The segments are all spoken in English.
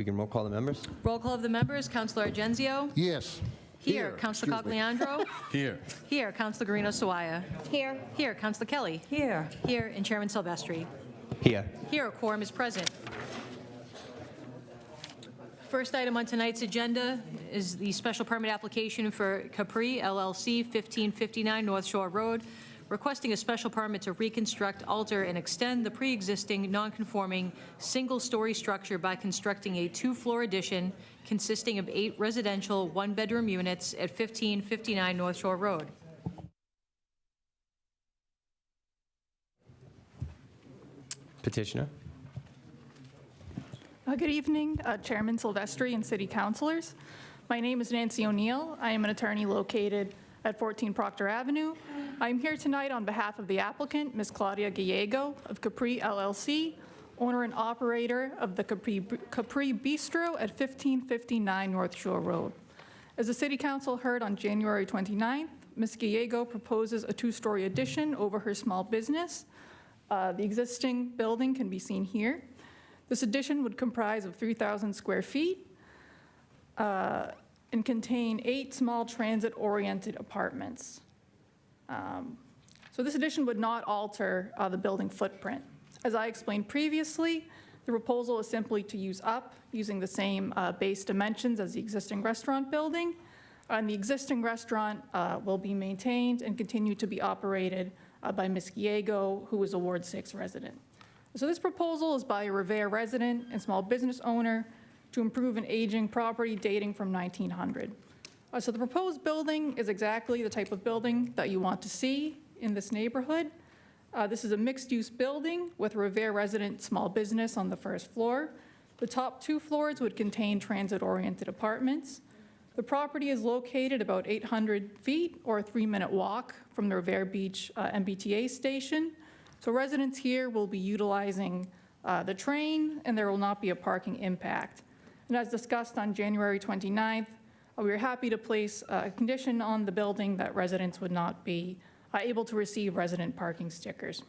We can roll call the members. Roll call of the members. Councilor Argenzio? Yes. Here. Councilor Cogliandro? Here. Here. Councilor Guarino Sawaya? Here. Here. Councilor Kelly? Here. Here. And Chairman Silvestri? Here. Here, a quorum is present. First item on tonight's agenda is the special permit application for Capri LLC, 1559 North Shore Road, requesting a special permit to reconstruct, alter, and extend the pre-existing non-conforming single-story structure by constructing a two-floor addition consisting of 8 residential one-bedroom units at 1559 North Shore Road. Petitioner. Good evening, Chairman Silvestri and City Councilors. My name is Nancy O'Neill. I am an attorney located at 14 Proctor Avenue. I'm here tonight on behalf of the applicant, Ms. Claudia Gallego of Capri LLC, owner and operator of the Capri Bistro at 1559 North Shore Road. As the City Council heard on January 29th, Ms. Gallego proposes a 2-story addition over her small business. The existing building can be seen here. This addition would comprise of 3,000 square feet and contain 8 small transit-oriented apartments. So this addition would not alter the building footprint. As I explained previously, the proposal is simply to use up using the same base dimensions as the existing restaurant building. And the existing restaurant will be maintained and continue to be operated by Ms. Gallego, who is a Ward 6 resident. So this proposal is by a Revere resident and small business owner to improve an aging property dating from 1900. So the proposed building is exactly the type of building that you want to see in this neighborhood. This is a mixed-use building with Revere resident small business on the first floor. The top 2 floors would contain transit-oriented apartments. The property is located about 800 feet or a 3-minute walk from the Revere Beach MBTA station. So residents here will be utilizing the train, and there will not be a parking impact. And as discussed on January 29th, we are happy to place a condition on the building that residents would not be able to receive resident parking stickers.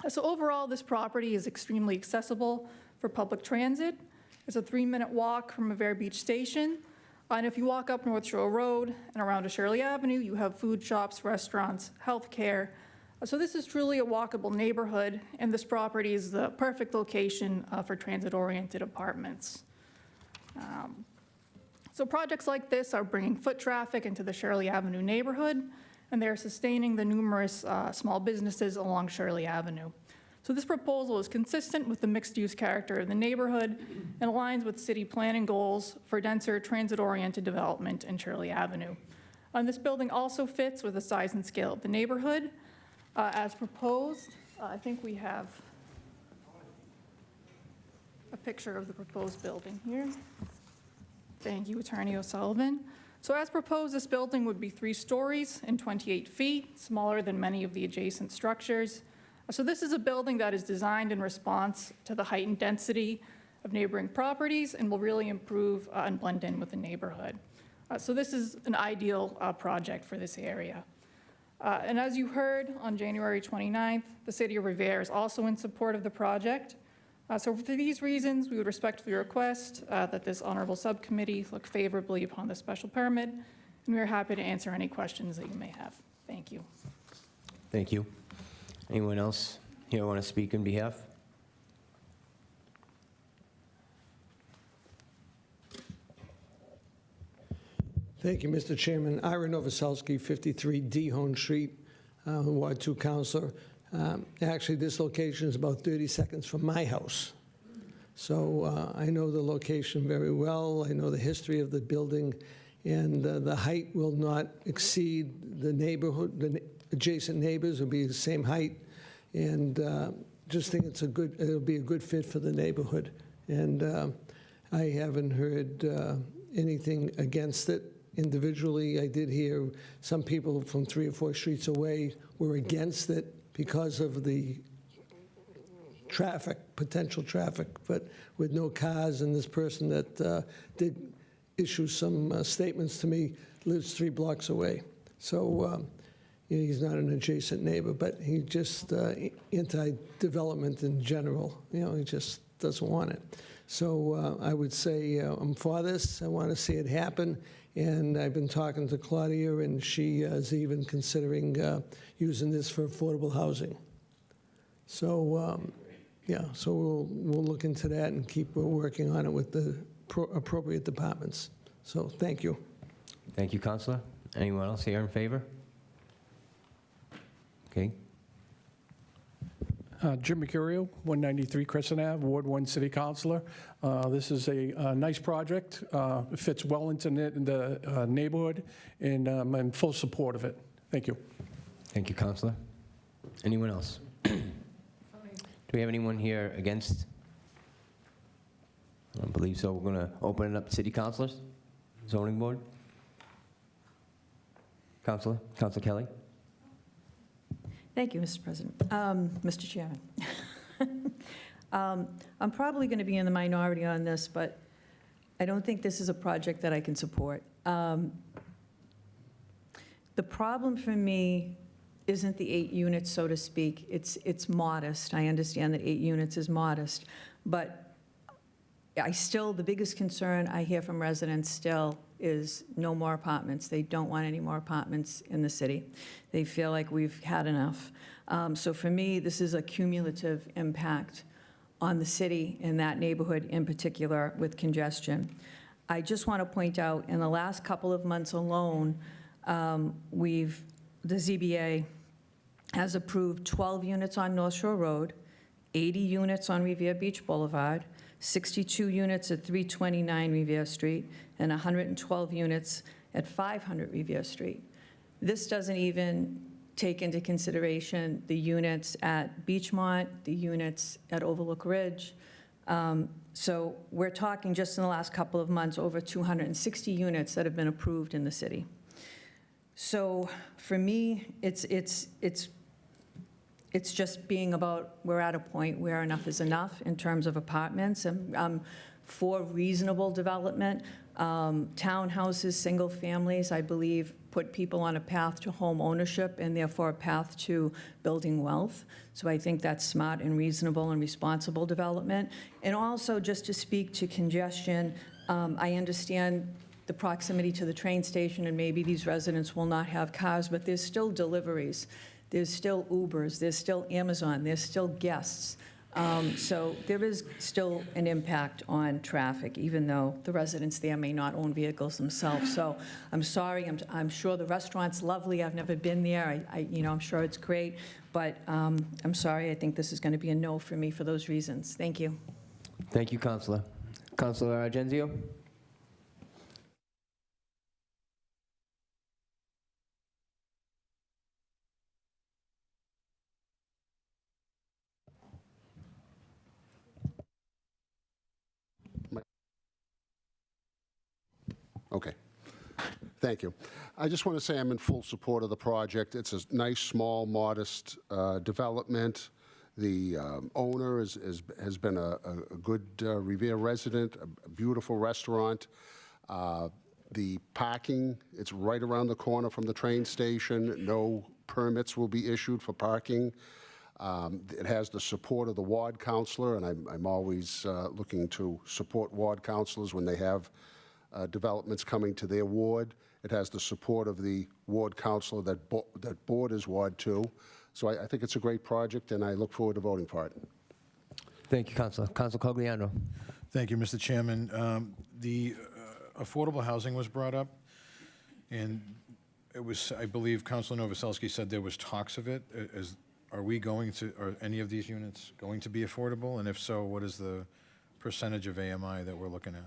So overall, this property is extremely accessible for public transit. It's a 3-minute walk from Revere Beach Station. And if you walk up North Shore Road and around to Shirley Avenue, you have food shops, restaurants, healthcare. So this is truly a walkable neighborhood, and this property is the perfect location for transit-oriented apartments. So projects like this are bringing foot traffic into the Shirley Avenue neighborhood, and they're sustaining the numerous small businesses along Shirley Avenue. So this proposal is consistent with the mixed-use character of the neighborhood and aligns with city planning goals for denser transit-oriented development in Shirley Avenue. And this building also fits with the size and scale of the neighborhood. As proposed, I think we have a picture of the proposed building here. Thank you, Attorney O'Sullivan. So as proposed, this building would be 3 stories and 28 feet, smaller than many of the adjacent structures. So this is a building that is designed in response to the heightened density of neighboring properties and will really improve and blend in with the neighborhood. So this is an ideal project for this area. And as you heard on January 29th, the City of Revere is also in support of the project. So for these reasons, we would respectfully request that this honorable subcommittee look favorably upon the special permit, and we are happy to answer any questions that you may have. Thank you. Thank you. Anyone else here want to speak in behalf? Thank you, Mr. Chairman. Ira Novoselsky, 53 Dehone Street, Ward 2 Councilor. Actually, this location is about 30 seconds from my house. So I know the location very well. I know the history of the building, and the height will not exceed the neighborhood. The adjacent neighbors will be the same height, and just think it'll be a good fit for the neighborhood. And I haven't heard anything against it. Individually, I did hear some people from 3 or 4 streets away were against it because of the traffic, potential traffic, but with no cars. And this person that did issue some statements to me lives 3 blocks away. So he's not an adjacent neighbor, but he just anti-development in general. He just doesn't want it. So I would say I'm for this. I want to see it happen. And I've been talking to Claudia, and she is even considering using this for affordable housing. So, yeah, so we'll look into that and keep working on it with the appropriate departments. So thank you. Thank you, Counselor. Anyone else here in favor? Okay. Jim Mercurio, 193 Crescent Ave, Ward 1 City Councilor. This is a nice project. It fits well into the neighborhood, and I'm in full support of it. Thank you. Thank you, Counselor. Anyone else? Do we have anyone here against? I don't believe so. We're going to open it up to city councilors, zoning board. Counselor Kelly. Thank you, Mr. President. Mr. Chairman. I'm probably going to be in the minority on this, but I don't think this is a project that I can support. The problem for me isn't the 8 units, so to speak. It's modest. I understand that 8 units is modest, but the biggest concern I hear from residents still is no more apartments. They don't want any more apartments in the city. They feel like we've had enough. So for me, this is a cumulative impact on the city and that neighborhood in particular with congestion. I just want to point out, in the last couple of months alone, the ZBA has approved 12 units on North Shore Road, 80 units on Revere Beach Boulevard, 62 units at 329 Revere Street, and 112 units at 500 Revere Street. This doesn't even take into consideration the units at Beachmont, the units at Overlook Ridge. So we're talking just in the last couple of months, over 260 units that have been approved in the city. So for me, it's just being about, we're at a point where enough is enough in terms of apartments. I'm for reasonable development. Townhouses, single families, I believe, put people on a path to home ownership and therefore a path to building wealth. So I think that's smart and reasonable and responsible development. And also, just to speak to congestion, I understand the proximity to the train station, and maybe these residents will not have cars, but there's still deliveries. There's still Ubers, there's still Amazon, there's still guests. So there is still an impact on traffic, even though the residents there may not own vehicles themselves. So I'm sorry, I'm sure the restaurant's lovely. I've never been there. I'm sure it's great, but I'm sorry. I think this is going to be a no for me for those reasons. Thank you. Thank you, Counselor. Counselor Argenzio? Okay. Thank you. I just want to say I'm in full support of the project. It's a nice, small, modest development. The owner has been a good Revere resident, a beautiful restaurant. The parking, it's right around the corner from the train station. No permits will be issued for parking. It has the support of the ward councilor, and I'm always looking to support ward councilors when they have developments coming to their ward. It has the support of the ward councilor that borders Ward 2. So I think it's a great project, and I look forward to voting for it. Thank you, Counselor. Counselor Cogliano. Thank you, Mr. Chairman. The affordable housing was brought up, and it was, I believe, Councilor Novoselsky said there was talks of it. Are any of these units going to be affordable? And if so, what is the percentage of AMI that we're looking at?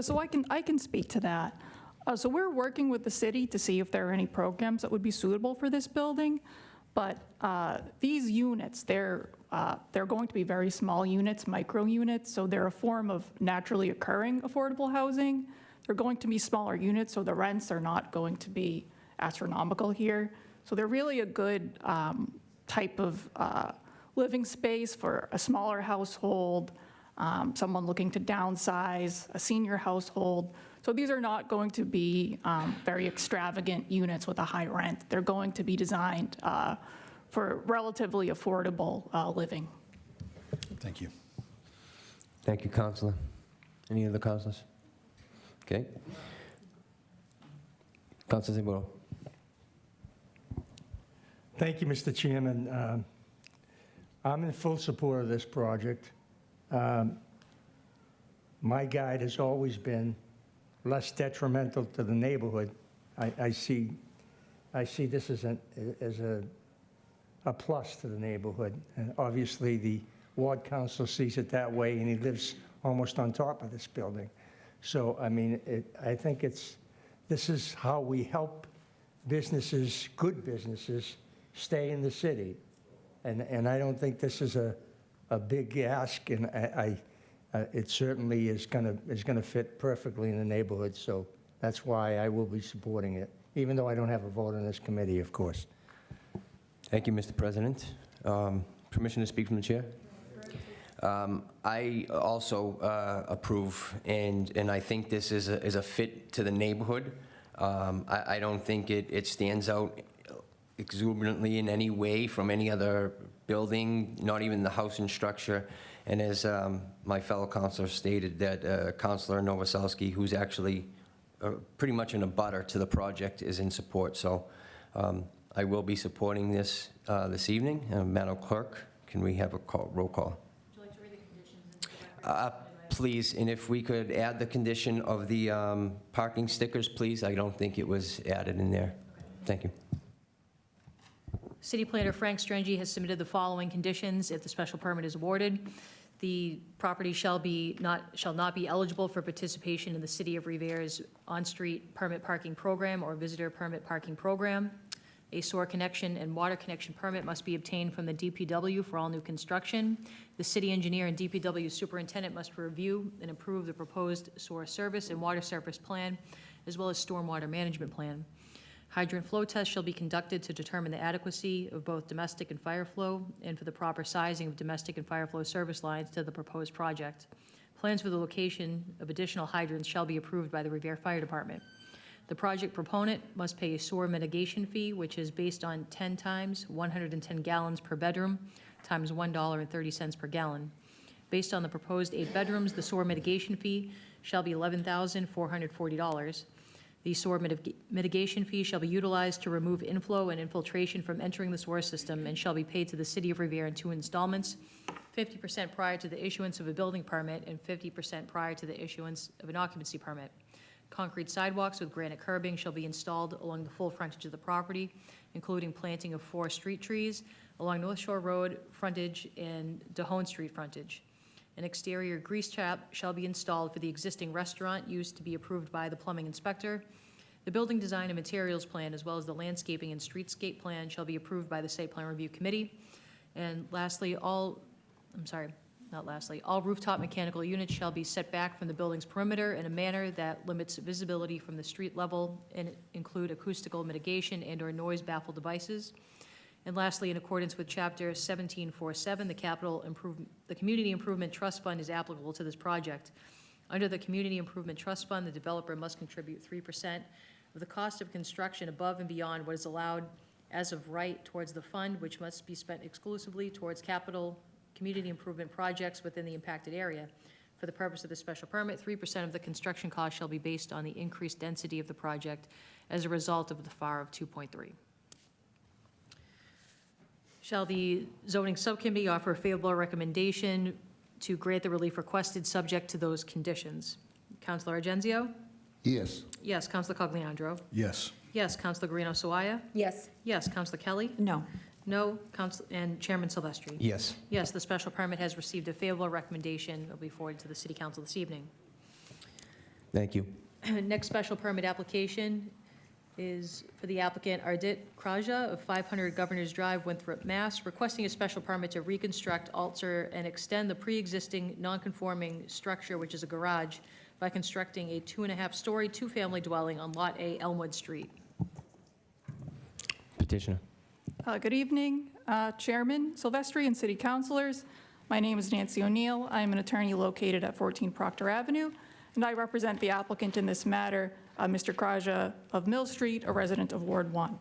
So I can speak to that. So we're working with the city to see if there are any programs that would be suitable for this building. But these units, they're going to be very small units, micro units, so they're a form of naturally occurring affordable housing. They're going to be smaller units, so the rents are not going to be astronomical here. So they're really a good type of living space for a smaller household, someone looking to downsize, a senior household. So these are not going to be very extravagant units with a high rent. They're going to be designed for relatively affordable living. Thank you. Thank you, Counselor. Any other counselors? Okay. Counselor Zimbo. Thank you, Mr. Chairman. I'm in full support of this project. My guide has always been less detrimental to the neighborhood. I see this as a plus to the neighborhood. And obviously, the ward council sees it that way, and he lives almost on top of this building. So, I mean, I think this is how we help businesses, good businesses, stay in the city. And I don't think this is a big ask, and it certainly is going to fit perfectly in the neighborhood. So that's why I will be supporting it, even though I don't have a vote on this committee, of course. Thank you, Mr. President. Permission to speak from the chair? I also approve, and I think this is a fit to the neighborhood. I don't think it stands out exuberantly in any way from any other building, not even the house and structure. And as my fellow counselor stated, that Counselor Novoselsky, who's actually pretty much in a butter to the project, is in support. So I will be supporting this this evening. Madam Clerk, can we have a roll call? Would you like to read the conditions? Please, and if we could add the condition of the parking stickers, please. I don't think it was added in there. Thank you. City Planner Frank Strengi has submitted the following conditions if the special permit is awarded. The property shall not be eligible for participation in the City of Revere's on-street permit parking program or visitor permit parking program. A sewer connection and water connection permit must be obtained from the DPW for all new construction. The city engineer and DPW superintendent must review and approve the proposed sewer service and water service plan, as well as stormwater management plan. Hydrant flow tests shall be conducted to determine the adequacy of both domestic and fire flow and for the proper sizing of domestic and fire flow service lines to the proposed project. Plans for the location of additional hydrants shall be approved by the Revere Fire Department. The project proponent must pay a sewer mitigation fee, which is based on 10 times 110 gallons per bedroom times $1.30 per gallon. Based on the proposed 8 bedrooms, the sewer mitigation fee shall be $11,440. The sewer mitigation fee shall be utilized to remove inflow and infiltration from entering the sewer system and shall be paid to the City of Revere in 2 installments, 50% prior to the issuance of a building permit and 50% prior to the issuance of an occupancy permit. Concrete sidewalks with granite curbing shall be installed along the full frontage of the property, including planting of 4 street trees along North Shore Road frontage and DeHone Street frontage. An exterior grease trap shall be installed for the existing restaurant used to be approved by the plumbing inspector. The building design and materials plan, as well as the landscaping and streetscape plan, shall be approved by the Site Plan Review Committee. And lastly, all rooftop mechanical units shall be set back from the building's perimeter in a manner that limits visibility from the street level and include acoustical mitigation and/or noise baffle devices. And lastly, in accordance with Chapter 1747, the Community Improvement Trust Fund is applicable to this project. Under the Community Improvement Trust Fund, the developer must contribute 3% of the cost of construction above and beyond what is allowed as of right towards the fund, which must be spent exclusively towards capital community improvement projects within the impacted area. For the purpose of the special permit, 3% of the construction cost shall be based on the increased density of the project as a result of the FAR of 2.3. Shall the zoning subcommittee offer a favorable recommendation to grant the relief requested subject to those conditions? Councilor Argenzio? Yes. Yes. Councilor Cogliandro? Yes. Yes. Councilor Guarino-Sawaya? Yes. Yes. Councilor Kelly? No. No. And Chairman Silvestri? Yes. Yes, the special permit has received a favorable recommendation. It will be forwarded to the City Council this evening. Thank you. Next special permit application is for the applicant Ardit Kraja of 500 Governor's Drive, Winthrop, Mass., requesting a special permit to reconstruct, alter, and extend the pre-existing non-conforming structure, which is a garage, by constructing a 2.5-story, 2-family dwelling on Lot A, Elmwood Street. Petitioner. Good evening, Chairman Silvestri and City Councilors. My name is Nancy O'Neill. I'm an attorney located at 14 Proctor Avenue, and I represent the applicant in this matter, Mr. Kraja of Mill Street, a resident of Ward 1.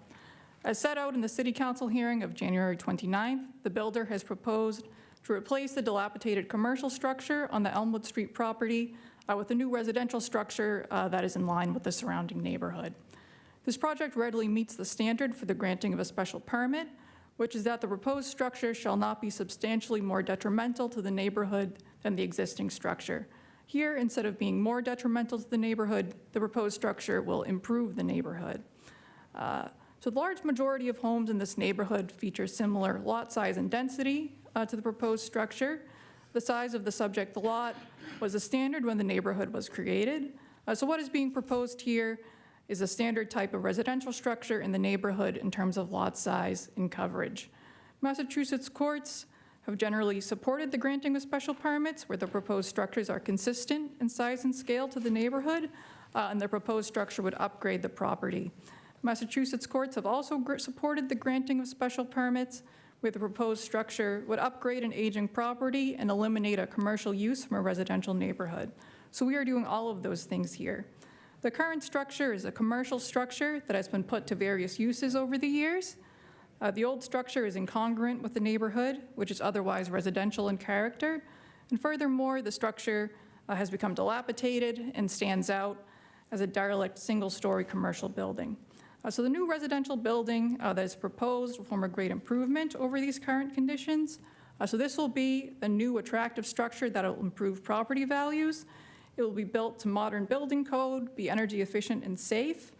As set out in the City Council hearing of January 29th, the builder has proposed to replace the dilapidated commercial structure on the Elmwood Street property with a new residential structure that is in line with the surrounding neighborhood. This project readily meets the standard for the granting of a special permit, which is that the proposed structure shall not be substantially more detrimental to the neighborhood than the existing structure. Here, instead of being more detrimental to the neighborhood, the proposed structure will improve the neighborhood. So the large majority of homes in this neighborhood feature similar lot size and density to the proposed structure. The size of the subject lot was a standard when the neighborhood was created. So what is being proposed here is a standard type of residential structure in the neighborhood in terms of lot size and coverage. Massachusetts courts have generally supported the granting of special permits where the proposed structures are consistent in size and scale to the neighborhood, and the proposed structure would upgrade the property. Massachusetts courts have also supported the granting of special permits where the proposed structure would upgrade an aging property and eliminate a commercial use from a residential neighborhood. So we are doing all of those things here. The current structure is a commercial structure that has been put to various uses over the years. The old structure is incongruent with the neighborhood, which is otherwise residential in character. And furthermore, the structure has become dilapidated and stands out as a derelict single-story commercial building. So the new residential building that is proposed will form a great improvement over these current conditions. So this will be a new attractive structure that will improve property values. It will be built to modern building code, be energy efficient and safe.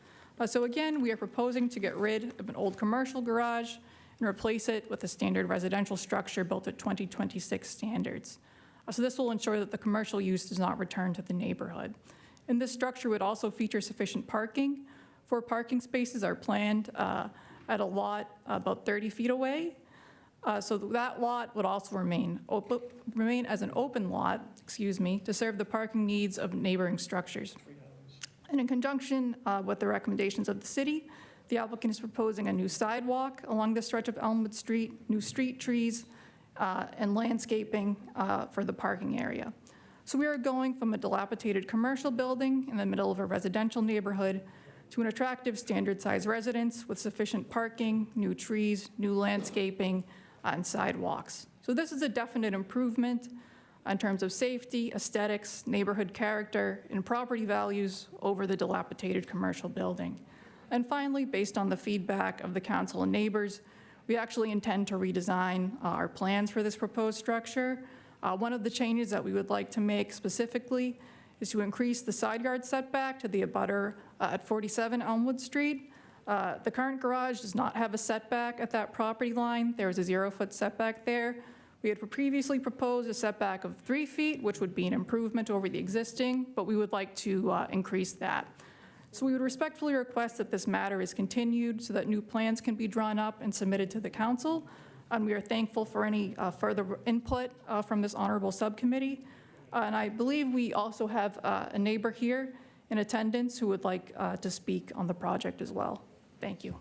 So again, we are proposing to get rid of an old commercial garage and replace it with a standard residential structure built at 2026 standards. So this will ensure that the commercial use does not return to the neighborhood. And this structure would also feature sufficient parking. 4 parking spaces are planned at a lot about 30 feet away. So that lot would also remain as an open lot, to serve the parking needs of neighboring structures. And in conjunction with the recommendations of the city, the applicant is proposing a new sidewalk along the stretch of Elmwood Street, new street trees, and landscaping for the parking area. So we are going from a dilapidated commercial building in the middle of a residential neighborhood to an attractive standard-sized residence with sufficient parking, new trees, new landscaping, and sidewalks. So this is a definite improvement in terms of safety, aesthetics, neighborhood character, and property values over the dilapidated commercial building. And finally, based on the feedback of the council and neighbors, we actually intend to redesign our plans for this proposed structure. One of the changes that we would like to make specifically is to increase the side yard setback to the abutter at 47 Elmwood Street. The current garage does not have a setback at that property line. There is a 0-foot setback there. We had previously proposed a setback of 3 feet, which would be an improvement over the existing, but we would like to increase that. So we would respectfully request that this matter is continued so that new plans can be drawn up and submitted to the council. And we are thankful for any further input from this honorable subcommittee. And I believe we also have a neighbor here in attendance who would like to speak on the project as well. Thank you.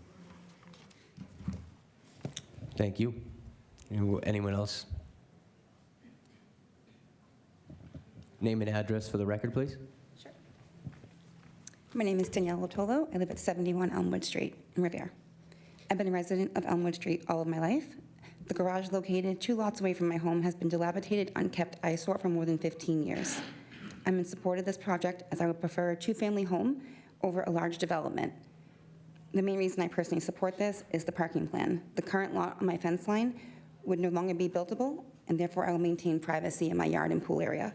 Thank you. Anyone else? Name and address for the record, please. Sure. My name is Danielle Lotolo. I live at 71 Elmwood Street in Revere. I've been a resident of Elmwood Street all of my life. The garage located 2 lots away from my home has been dilapidated, unkept eyesore for more than 15 years. I'm in support of this project as I would prefer a 2-family home over a large development. The main reason I personally support this is the parking plan. The current lot on my fence line would no longer be buildable, and therefore I will maintain privacy in my yard and pool area.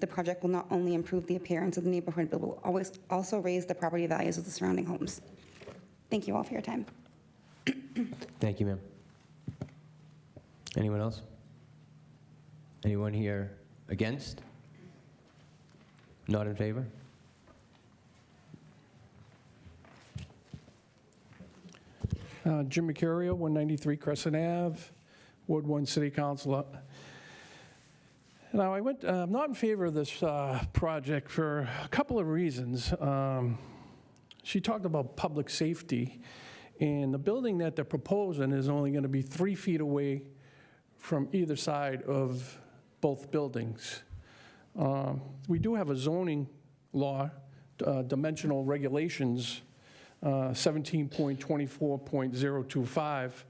The project will not only improve the appearance of the neighborhood, but will also raise the property values of the surrounding homes. Thank you all for your time. Thank you, ma'am. Anyone else? Anyone here against? Not in favor? Jim Mercurio, 193 Crescent Ave, Ward 1 City Councilor. Now, I'm not in favor of this project for a couple of reasons. She talked about public safety, and the building that they're proposing is only going to be 3 feet away from either side of both buildings. We do have a zoning law, dimensional regulations 17.24.025.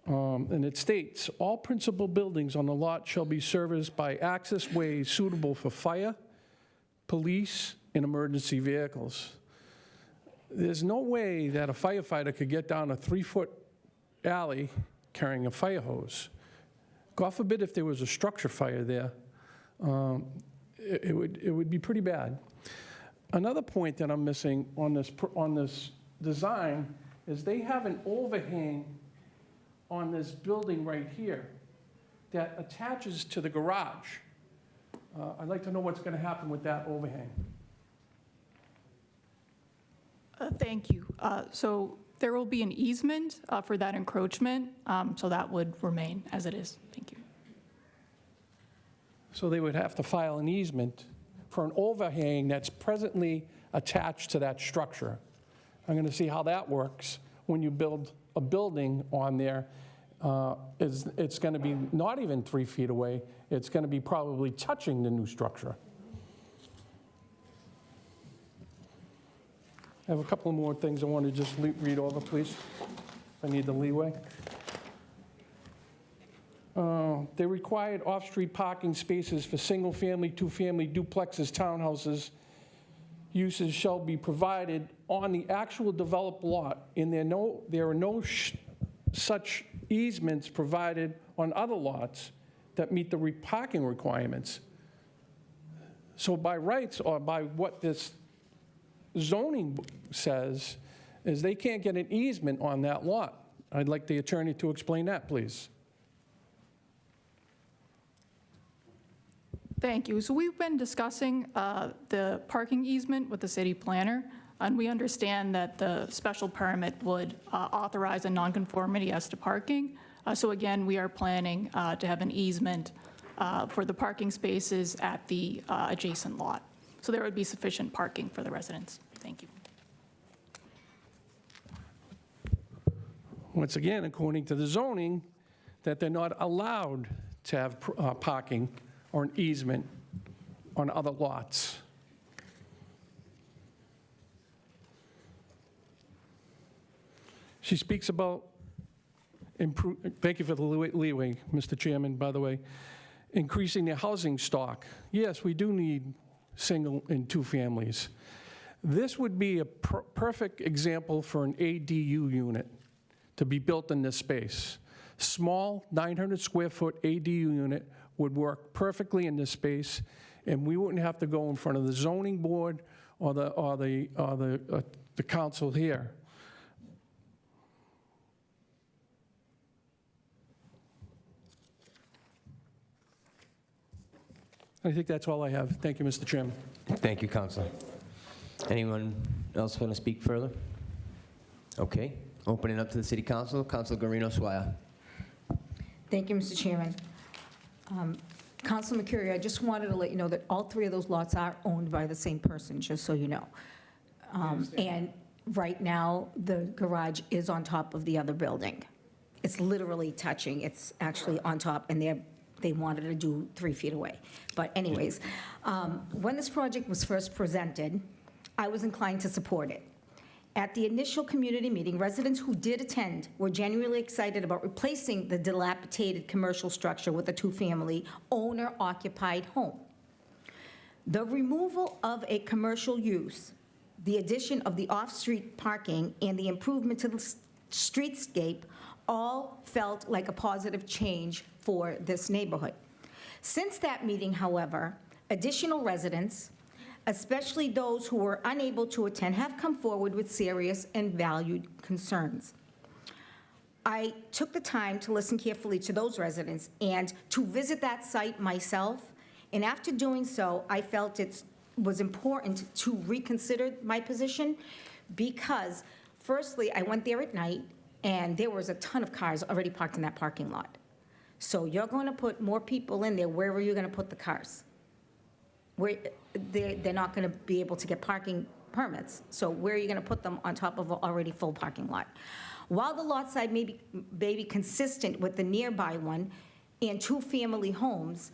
And it states, "All principal buildings on the lot shall be serviced by access ways suitable for fire, police, and emergency vehicles." There's no way that a firefighter could get down a 3-foot alley carrying a fire hose. God forbid if there was a structure fire there, it would be pretty bad. Another point that I'm missing on this design is they have an overhang on this building right here that attaches to the garage. I'd like to know what's going to happen with that overhang. Thank you. So there will be an easement for that encroachment, so that would remain as it is. Thank you. So they would have to file an easement for an overhang that's presently attached to that structure. I'm going to see how that works when you build a building on there. It's going to be not even 3 feet away. It's going to be probably touching the new structure. I have a couple more things I want to just read over, please, if I need the leeway. They required off-street parking spaces for single-family, two-family duplexes, townhouses. Uses shall be provided on the actual developed lot, and there are no such easements provided on other lots that meet the parking requirements. So by rights, or by what this zoning says, is they can't get an easement on that lot. I'd like the attorney to explain that, please. Thank you. So we've been discussing the parking easement with the city planner, and we understand that the special permit would authorize a nonconformity as to parking. So again, we are planning to have an easement for the parking spaces at the adjacent lot. So there would be sufficient parking for the residents. Thank you. Once again, according to the zoning, that they're not allowed to have parking or an easement on other lots. She speaks about, thank you for the leeway, Mr. Chairman, by the way, increasing the housing stock. Yes, we do need single and two families. This would be a perfect example for an ADU unit to be built in this space. Small 900 square foot ADU unit would work perfectly in this space, and we wouldn't have to go in front of the zoning board or the council here. I think that's all I have. Thank you, Mr. Chairman. Thank you, Counselor. Anyone else want to speak further? Okay, opening up to the City Council. Councilor Guarino-Swire. Thank you, Mr. Chairman. Councilor McCurry, I just wanted to let you know that all three of those lots are owned by the same person, just so you know. And right now, the garage is on top of the other building. It's literally touching. It's actually on top, and they wanted to do 3 feet away. But anyways, when this project was first presented, I was inclined to support it. At the initial community meeting, residents who did attend were genuinely excited about replacing the dilapidated commercial structure with a two-family owner-occupied home. The removal of a commercial use, the addition of the off-street parking, and the improvement to the streetscape all felt like a positive change for this neighborhood. Since that meeting, however, additional residents, especially those who were unable to attend, have come forward with serious and valued concerns. I took the time to listen carefully to those residents and to visit that site myself, and after doing so, I felt it was important to reconsider my position because, firstly, I went there at night, and there was a ton of cars already parked in that parking lot. So you're going to put more people in there, where are you going to put the cars? They're not going to be able to get parking permits, so where are you going to put them on top of an already full parking lot? While the lot side may be consistent with the nearby one and two-family homes,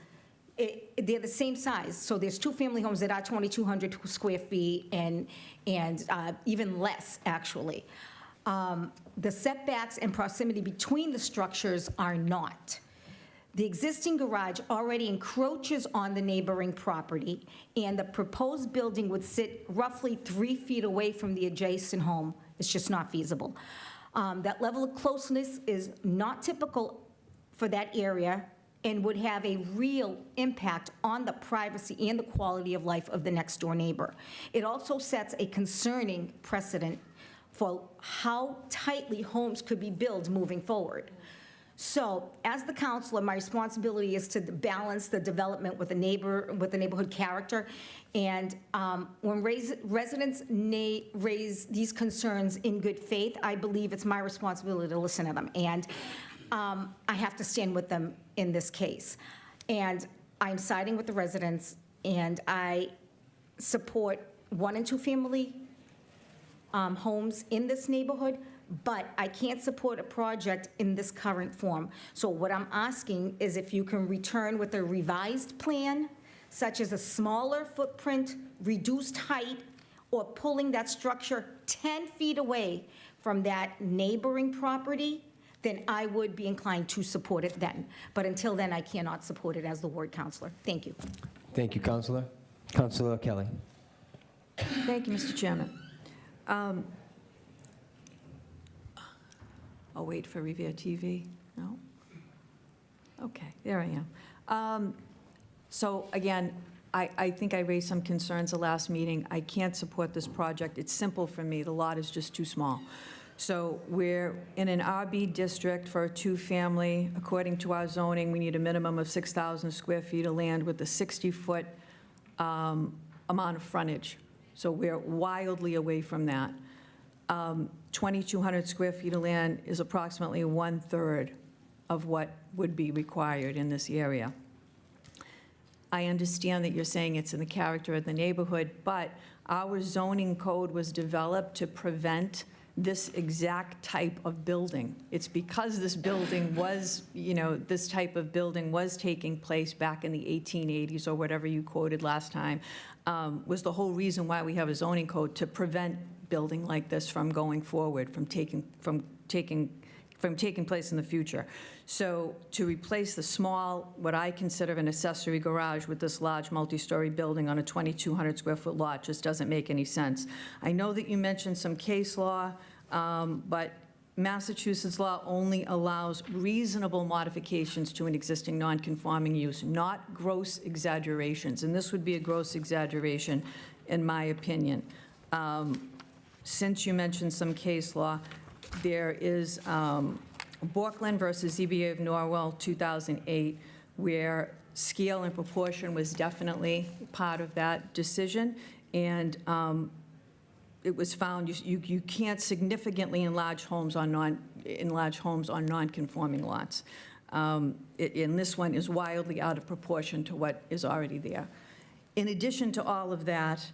they're the same size. So there's two family homes that are 2,200 square feet and even less, actually. The setbacks and proximity between the structures are not. The existing garage already encroaches on the neighboring property, and the proposed building would sit roughly 3 feet away from the adjacent home. It's just not feasible. That level of closeness is not typical for that area and would have a real impact on the privacy and the quality of life of the next-door neighbor. It also sets a concerning precedent for how tightly homes could be built moving forward. So, as the counselor, my responsibility is to balance the development with the neighborhood character. And when residents raise these concerns in good faith, I believe it's my responsibility to listen to them. And I have to stand with them in this case. And I'm siding with the residents, and I support 1- and 2-family homes in this neighborhood, but I can't support a project in this current form. So what I'm asking is if you can return with a revised plan, such as a smaller footprint, reduced height, or pulling that structure 10 feet away from that neighboring property, then I would be inclined to support it then. But until then, I cannot support it as the ward counselor. Thank you. Thank you, Counselor. Counselor Kelly. Thank you, Mr. Chairman. I'll wait for Revere TV. No? Okay, there I am. So again, I think I raised some concerns the last meeting. I can't support this project. It's simple for me. The lot is just too small. So we're in an RB district for a 2-family. According to our zoning, we need a minimum of 6,000 square feet of land with a 60-foot amount of frontage. So we're wildly away from that. 2,200 square feet of land is approximately 1/3 of what would be required in this area. I understand that you're saying it's in the character of the neighborhood, but our zoning code was developed to prevent this exact type of building. It's because this building was, this type of building was taking place back in the 1880s or whatever you quoted last time, was the whole reason why we have a zoning code, to prevent building like this from going forward, from taking place in the future. So to replace the small, what I consider an accessory garage with this large multi-story building on a 2,200 square foot lot just doesn't make any sense. I know that you mentioned some case law, but Massachusetts law only allows reasonable modifications to an existing non-conforming use, not gross exaggerations. And this would be a gross exaggeration, in my opinion. Since you mentioned some case law, there is Borkland versus ZBA of Norwell, 2008, where scale and proportion was definitely part of that decision. And it was found you can't significantly enlarge homes on non-conforming lots. And this one is wildly out of proportion to what is already there. In addition to all of that,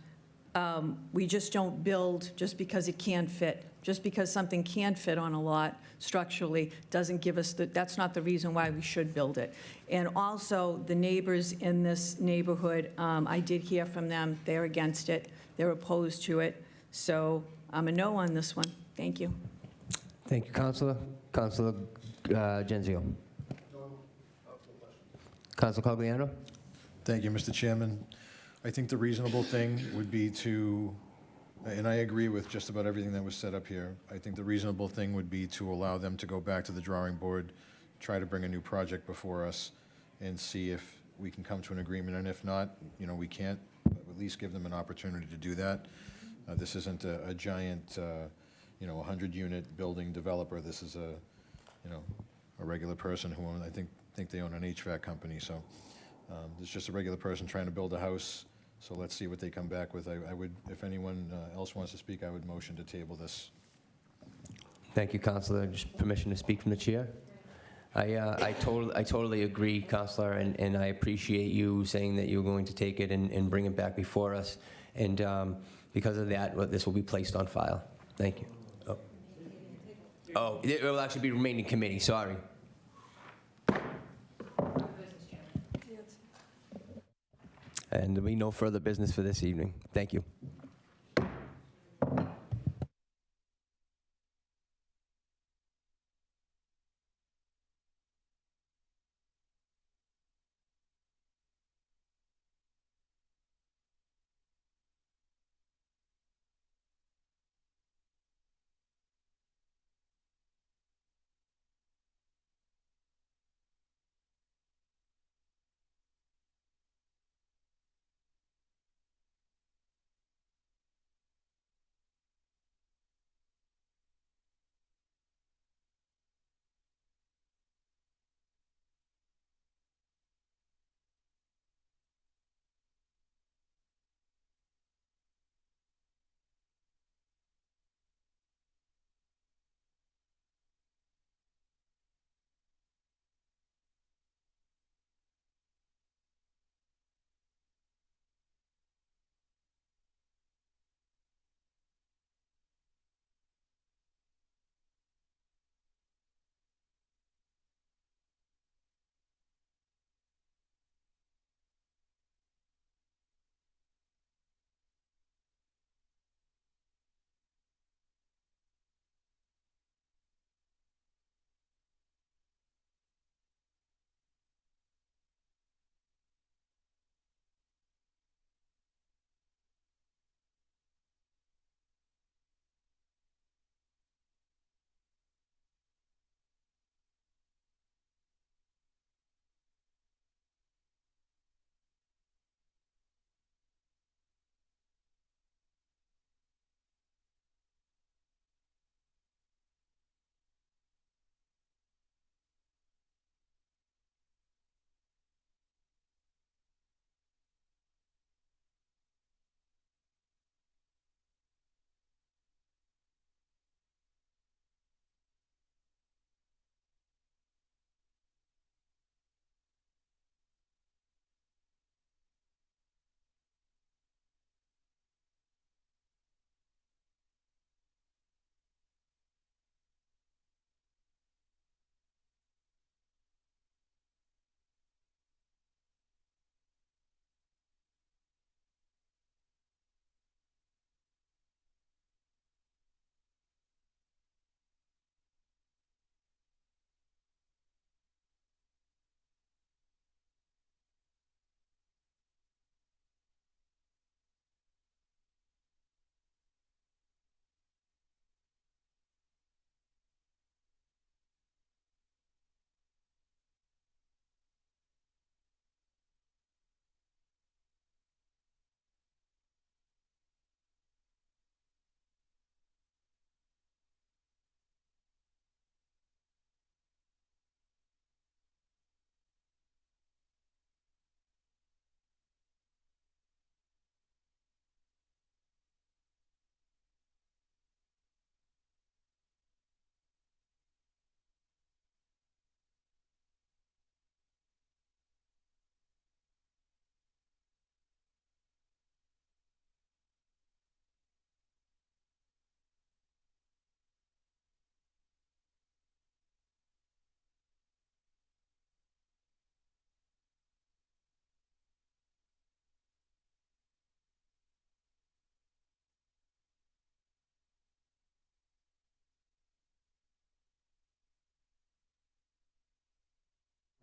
we just don't build just because it can fit. Just because something can fit on a lot structurally doesn't give us that's not the reason why we should build it. And also, the neighbors in this neighborhood, I did hear from them, they're against it, they're opposed to it. So I'm a no on this one. Thank you. Thank you, Counselor. Counselor Genzio. Counselor Cogliano. Thank you, Mr. Chairman. I think the reasonable thing would be to, and I agree with just about everything that was said up here, I think the reasonable thing would be to allow them to go back to the drawing board, try to bring a new project before us, and see if we can come to an agreement, and if not, we can't, but at least give them an opportunity to do that. This isn't a giant, 100-unit building developer. This is a regular person who I think they own an HVAC company, so it's just a regular person trying to build a house. So let's see what they come back with. I would, if anyone else wants to speak, I would motion to table this. Thank you, Counselor. Just permission to speak from the chair? I totally agree, Counselor, and I appreciate you saying that you're going to take it and bring it back before us. And because of that, this will be placed on file. Thank you. Oh, it will actually be remaining committee, sorry. And there'll be no further business for this evening. Thank you.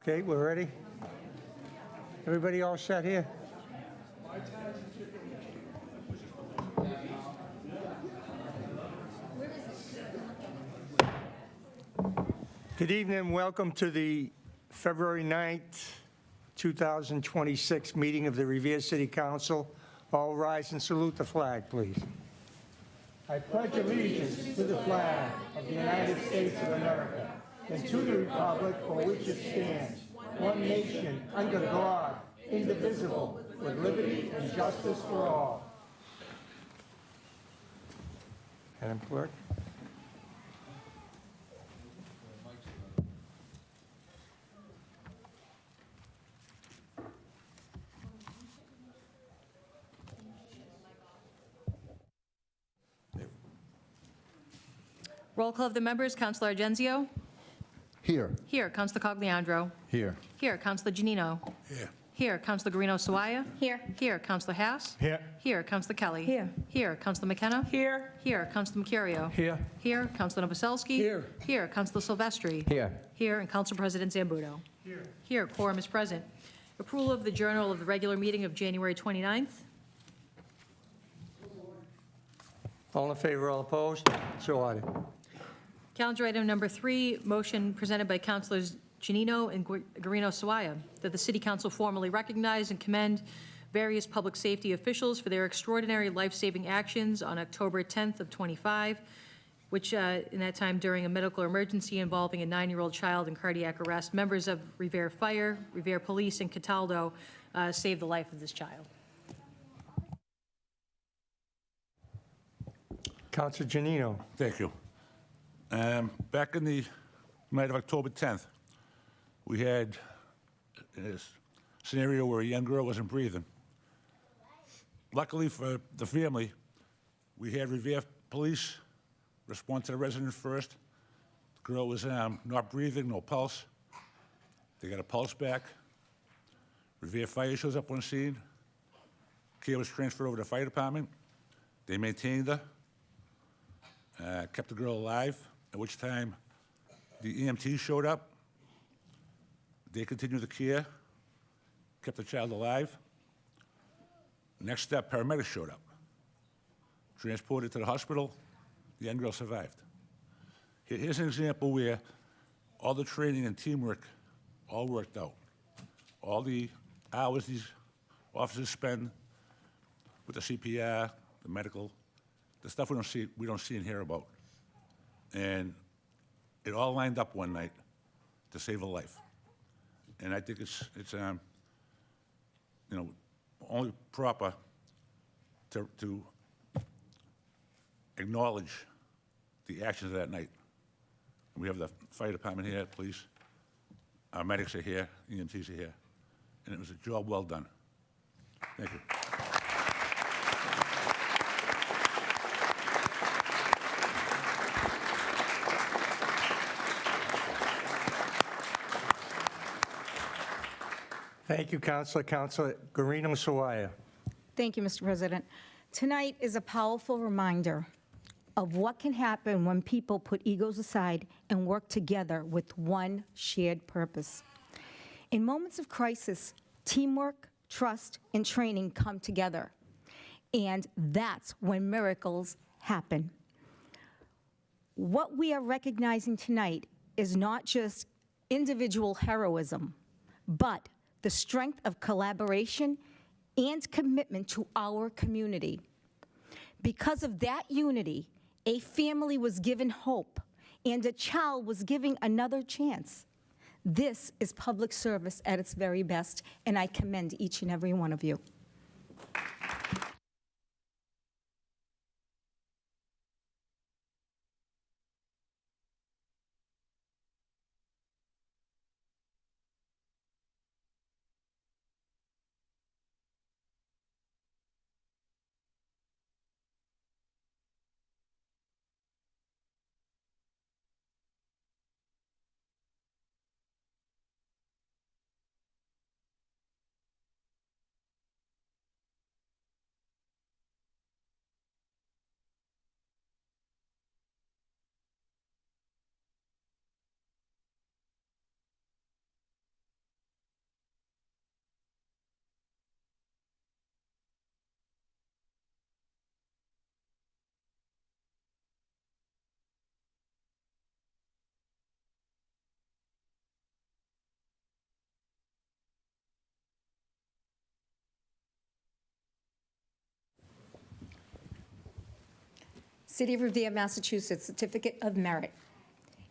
Okay, we're ready? Everybody all set here? Good evening, welcome to the February 9th, 2026 meeting of the Revere City Council. All rise and salute the flag, please. I pledge allegiance to the flag of the United States of America and to the republic for which it stands, one nation, under God, indivisible, with liberty and justice for all. Madam Clerk? Roll call of the members, Councilor Argenzio. Here. Here, Councilor Cogliandro. Here. Here, Councilor Janino. Here. Here, Counselor Guarino Sawaya. Here. Here, Counselor Hass. Here. Here, Counselor Kelly. Here. Here, Counselor McKenna. Here. Here, Counselor Mercurio. Here. Here, Counselor Novoselsky. Here. Here, Counselor Silvestri. Here. Here, and Council President Zambudo. Here, quorum is present. Approval of the journal of the regular meeting of January 29th. All in favor, all opposed? So ordered. Calendar item number 3, motion presented by Councilors Janino and Guarino Sawaya, that the City Council formally recognize and commend various public safety officials for their extraordinary life-saving actions on October 10th of '25, which in that time during a medical emergency involving a 9-year-old child in cardiac arrest, members of Revere Fire, Revere Police, and Cataldo saved the life of this child. Counsel Janino. Thank you. Back in the night of October 10th, we had a scenario where a young girl wasn't breathing. Luckily for the family, we had Revere Police respond to the resident first. The girl was not breathing, no pulse. They got a pulse back. Revere Fire shows up on scene. Care was transferred over to the fire department. They maintained her, kept the girl alive, at which time the EMT showed up. They continued the care, kept the child alive. Next step, paramedics showed up. Transported to the hospital, the young girl survived. Here's an example where all the training and teamwork all worked out. All the hours these officers spend with the CPR, the medical, the stuff we don't see and hear about. And it all lined up one night to save a life. And I think it's only proper to acknowledge the actions of that night. We have the fire department here, police, our medics are here, EMTs are here, and it was a job well done. Thank you. Thank you, Counselor. Counselor Guarino Sawaya. Thank you, Mr. President. Tonight is a powerful reminder of what can happen when people put egos aside and work together with one shared purpose. In moments of crisis, teamwork, trust, and training come together, and that's when miracles happen. What we are recognizing tonight is not just individual heroism, but the strength of collaboration and commitment to our community. Because of that unity, a family was given hope, and a child was given another chance. This is public service at its very best, and I commend each and every one of you. City of Revere, Massachusetts Certificate of Merit.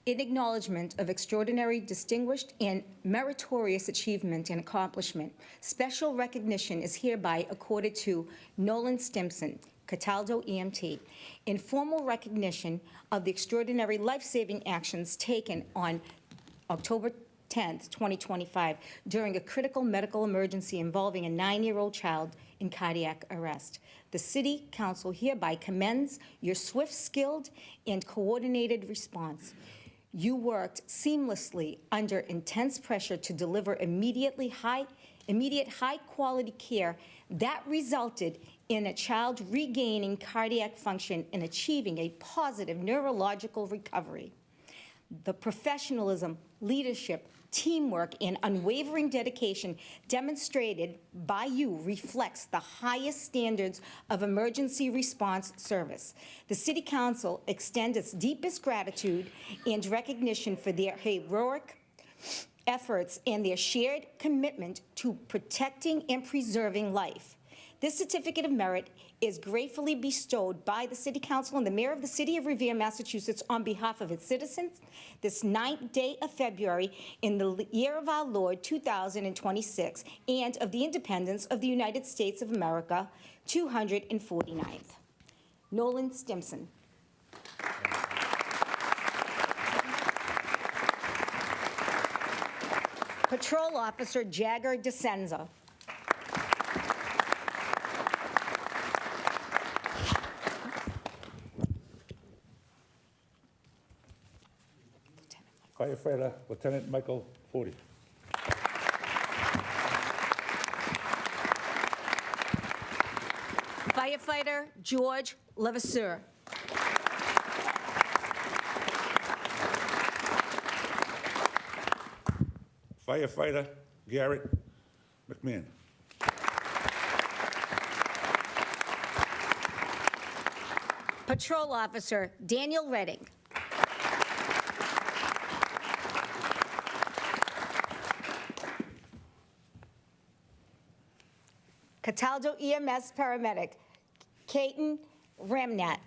In acknowledgement of extraordinary, distinguished, and meritorious achievement and accomplishment, special recognition is hereby accorded to Nolan Stimson, Cataldo EMT, in formal recognition of the extraordinary life-saving actions taken on October 10th, 2025, during a critical medical emergency involving a 9-year-old child in cardiac arrest. The City Council hereby commends your swift, skilled, and coordinated response. You worked seamlessly under intense pressure to deliver immediately high immediate high-quality care that resulted in a child regaining cardiac function and achieving a positive neurological recovery. The professionalism, leadership, teamwork, and unwavering dedication demonstrated by you reflects the highest standards of emergency response service. The City Council extends its deepest gratitude and recognition for their heroic efforts and their shared commitment to protecting and preserving life. This certificate of merit is gratefully bestowed by the City Council and the Mayor of the City of Revere, Massachusetts, on behalf of its citizens this 9th day of February in the year of our Lord, 2026, and of the independence of the United States of America, 249th. Nolan Stimson. Patrol Officer Jagger DeSenza. Firefighter Lieutenant Michael Forty. Firefighter George Levasseur. Firefighter Garrett McMahon. Patrol Officer Daniel Redding. Cataldo EMS Paramedic Caton Ramnat.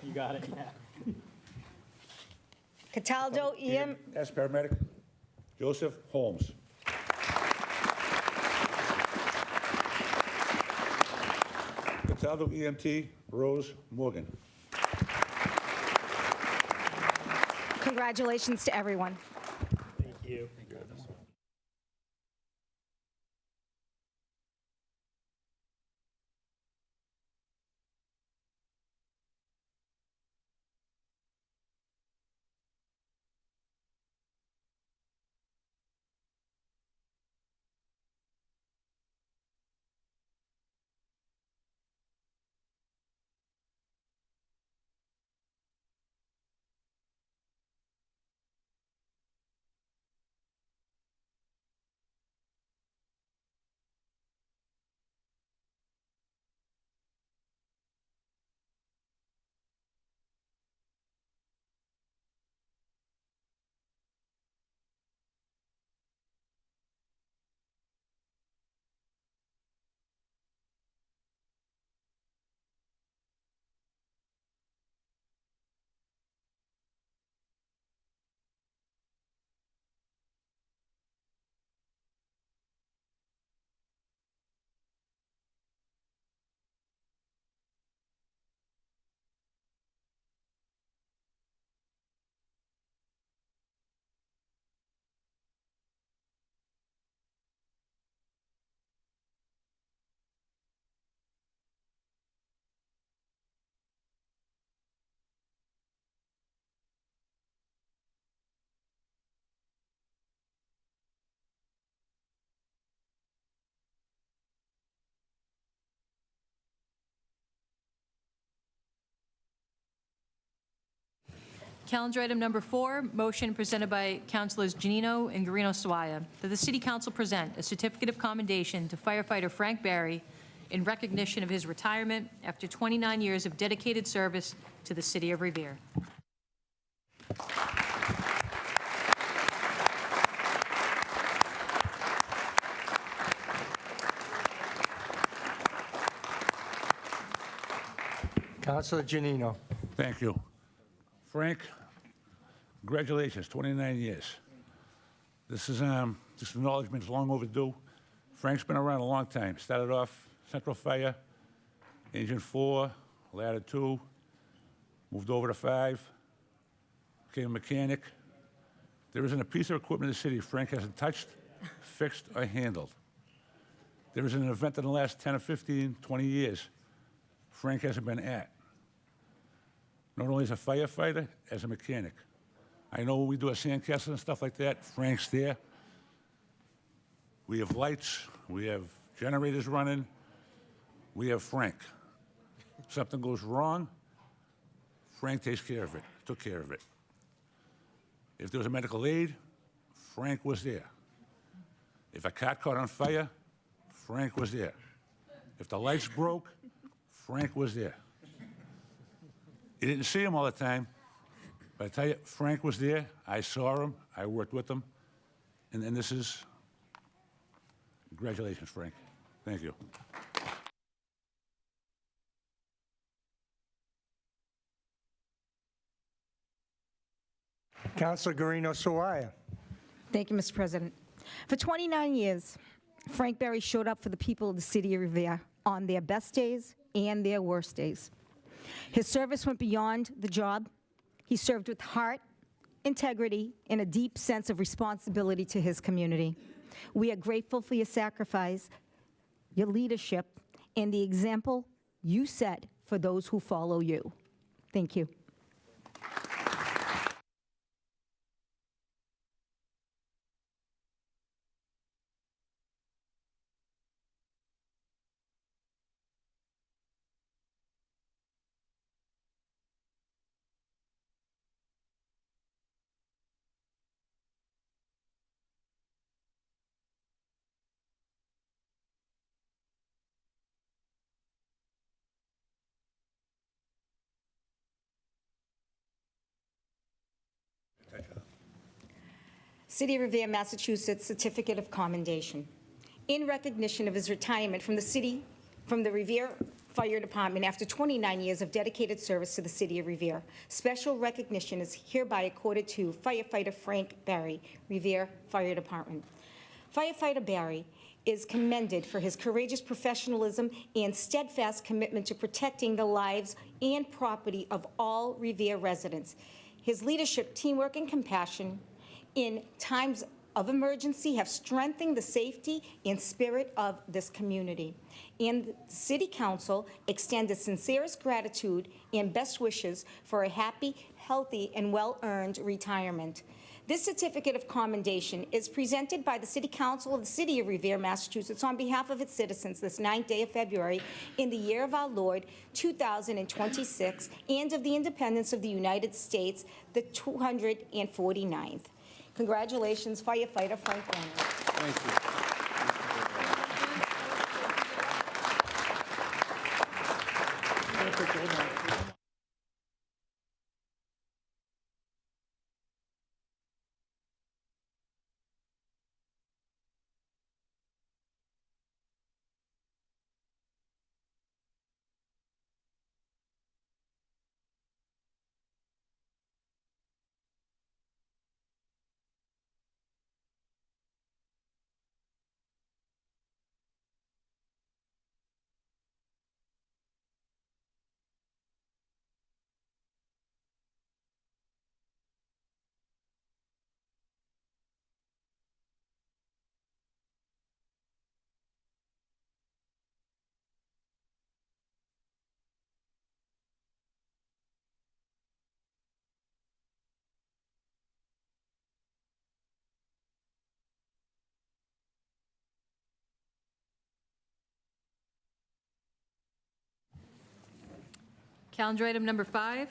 You got it, yeah. Cataldo EMS. As paramedic Joseph Holmes. Cataldo EMT Rose Morgan. Congratulations to everyone. Thank you. Calendar item number 4, motion presented by Councilors Janino and Guarino Swaya, that the City Council present a certificate of commendation to firefighter Frank Barry in recognition of his retirement after 29 years of dedicated service to the City of Revere. Councilor Janino. Thank you. Frank, congratulations, 29 years. This acknowledgement is long overdue. Frank's been around a long time. Started off Central Fire, Engine 4, Ladder 2, moved over to 5, became a mechanic. There isn't a piece of equipment in the city Frank hasn't touched, fixed, or handled. There isn't an event in the last 10 or 15, 20 years Frank hasn't been at. Not only as a firefighter, as a mechanic. I know when we do a sandcastle and stuff like that, Frank's there. We have lights, we have generators running, we have Frank. Something goes wrong, Frank takes care of it, took care of it. If there was a medical aid, Frank was there. If a car caught on fire, Frank was there. If the lights broke, Frank was there. You didn't see him all the time, but I tell you, Frank was there. I saw him. I worked with him. And then this is, congratulations, Frank. Thank you. Councilor Guarino Sawaya. Thank you, Mr. President. For 29 years, Frank Berry showed up for the people of the city of Revere on their best days and their worst days. His service went beyond the job. He served with heart, integrity, and a deep sense of responsibility to his community. We are grateful for your sacrifice, your leadership, and the example you set for those who follow you. Thank you. City of Revere, Massachusetts Certificate of Commendation. In recognition of his retirement from the Revere Fire Department after 29 years of dedicated service to the city of Revere, special recognition is hereby accorded to firefighter Frank Barry, Revere Fire Department. Firefighter Barry is commended for his courageous professionalism and steadfast commitment to protecting the lives and property of all Revere residents. His leadership, teamwork, and compassion in times of emergency have strengthened the safety and spirit of this community. And the City Council extend its sincerest gratitude and best wishes for a happy, healthy, and well-earned retirement. This certificate of commendation is presented by the City Council of the City of Revere, Massachusetts, on behalf of its citizens this 9th day of February in the year of our Lord, 2026, and of the independence of the United States, the 249th. Congratulations, firefighter Frank Barry. Thank you. Calendar item number 5,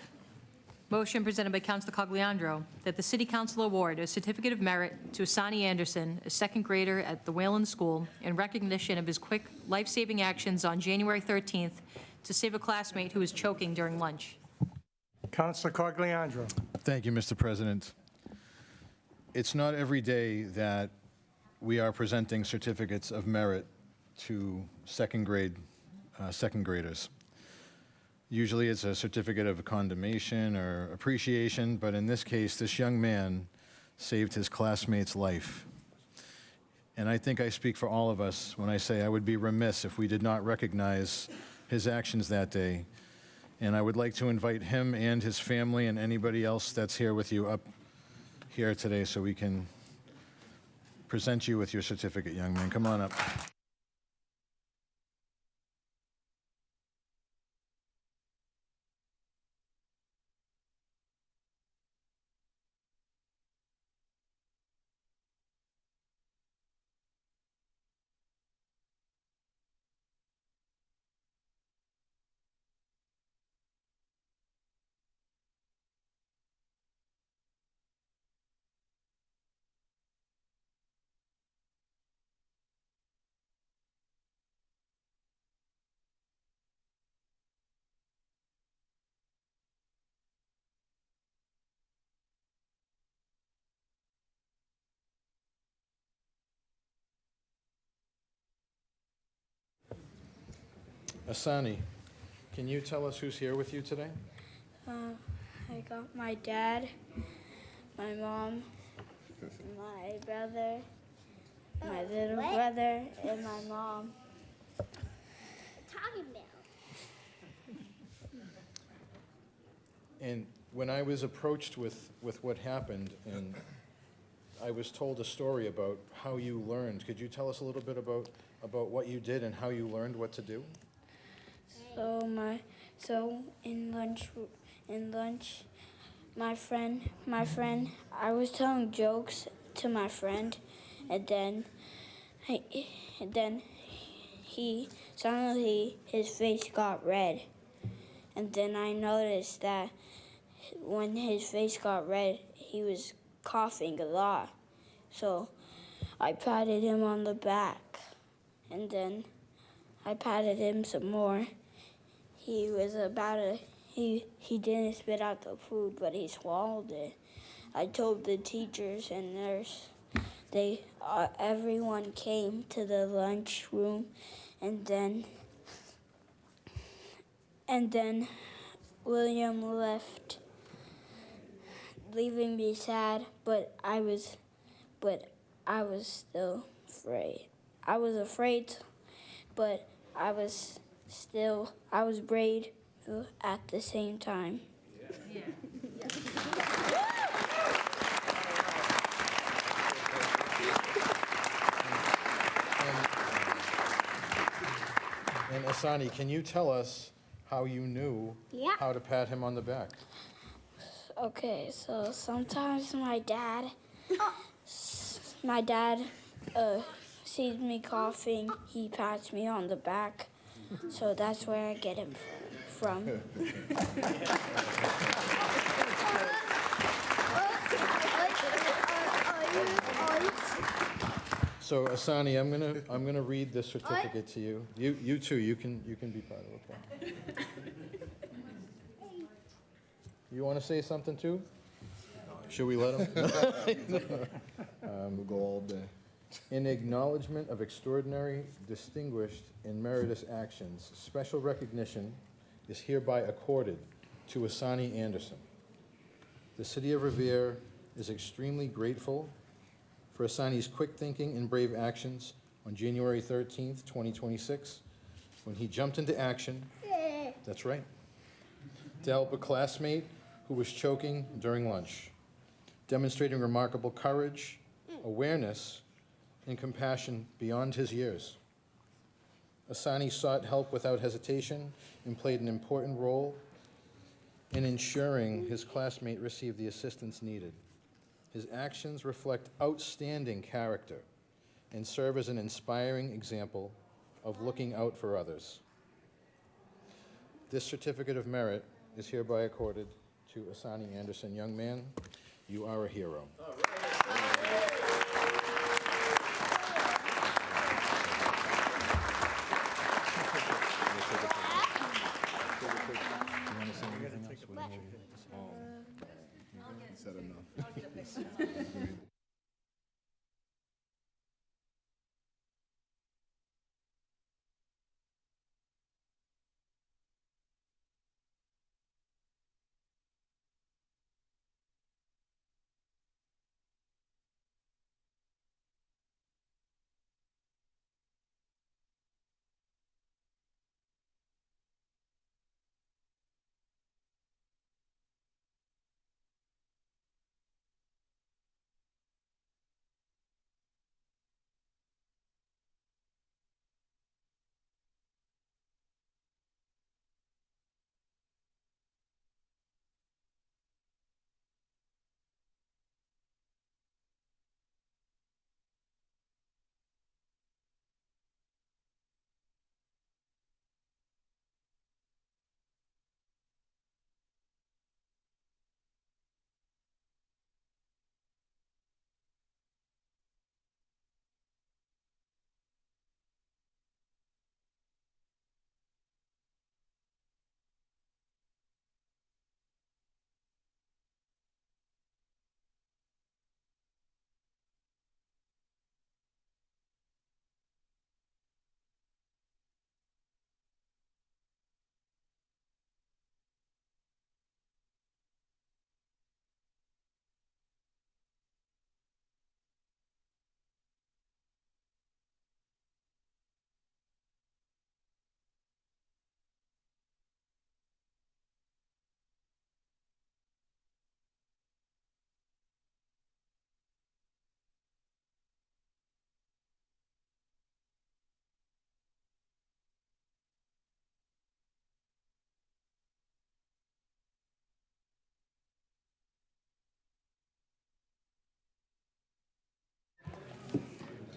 motion presented by Councilor Cogliandro that the City Council award a certificate of merit to Asani Anderson, a second grader at the Wayland School, in recognition of his quick, life-saving actions on January 13th to save a classmate who was choking during lunch. Councilor Cogliandro. Thank you, Mr. President. It's not every day that we are presenting certificates of merit to second graders. Usually it's a certificate of condemnation or appreciation, but in this case, this young man saved his classmate's life. And I think I speak for all of us when I say I would be remiss if we did not recognize his actions that day. And I would like to invite him and his family and anybody else that's here with you up here today so we can present you with your certificate, young man. Come on up. Asani, can you tell us who's here with you today? I got my dad, my mom, my brother, my little brother, and my mom. Talking about. And when I was approached with what happened, and I was told a story about how you learned, could you tell us a little bit about what you did and how you learned what to do? So in lunch, my friend, I was telling jokes to my friend, and then he suddenly his face got red, and then I noticed that when his face got red, he was coughing a lot. So I patted him on the back, and then I patted him some more. He didn't spit out the food, but he swallowed it. I told the teachers and nurse. Everyone came to the lunch room, and then William left, leaving me sad. But I was still afraid. I was afraid, but I was brave at the same time. And Asani, can you tell us how you knew how to pat him on the back? Okay, so sometimes my dad sees me coughing, he pats me on the back, so that's where I get him from. So Asani, I'm gonna read this certificate to you. You too. You can be part of it. Okay. You want to say something too? Should we let him? We'll go all day. In acknowledgement of extraordinary, distinguished, and meritorious actions, special recognition is hereby accorded to Asani Anderson. The City of Revere is extremely grateful for Asani's quick thinking and brave actions on January 13th, 2026, when he jumped into action, that's right, to help a classmate who was choking during lunch, demonstrating remarkable courage, awareness, and compassion beyond his years. Asani sought help without hesitation and played an important role in ensuring his classmate received the assistance needed. His actions reflect outstanding character and serve as an inspiring example of looking out for others. This certificate of merit is hereby accorded to Asani Anderson. Young man, you are a hero. Said enough.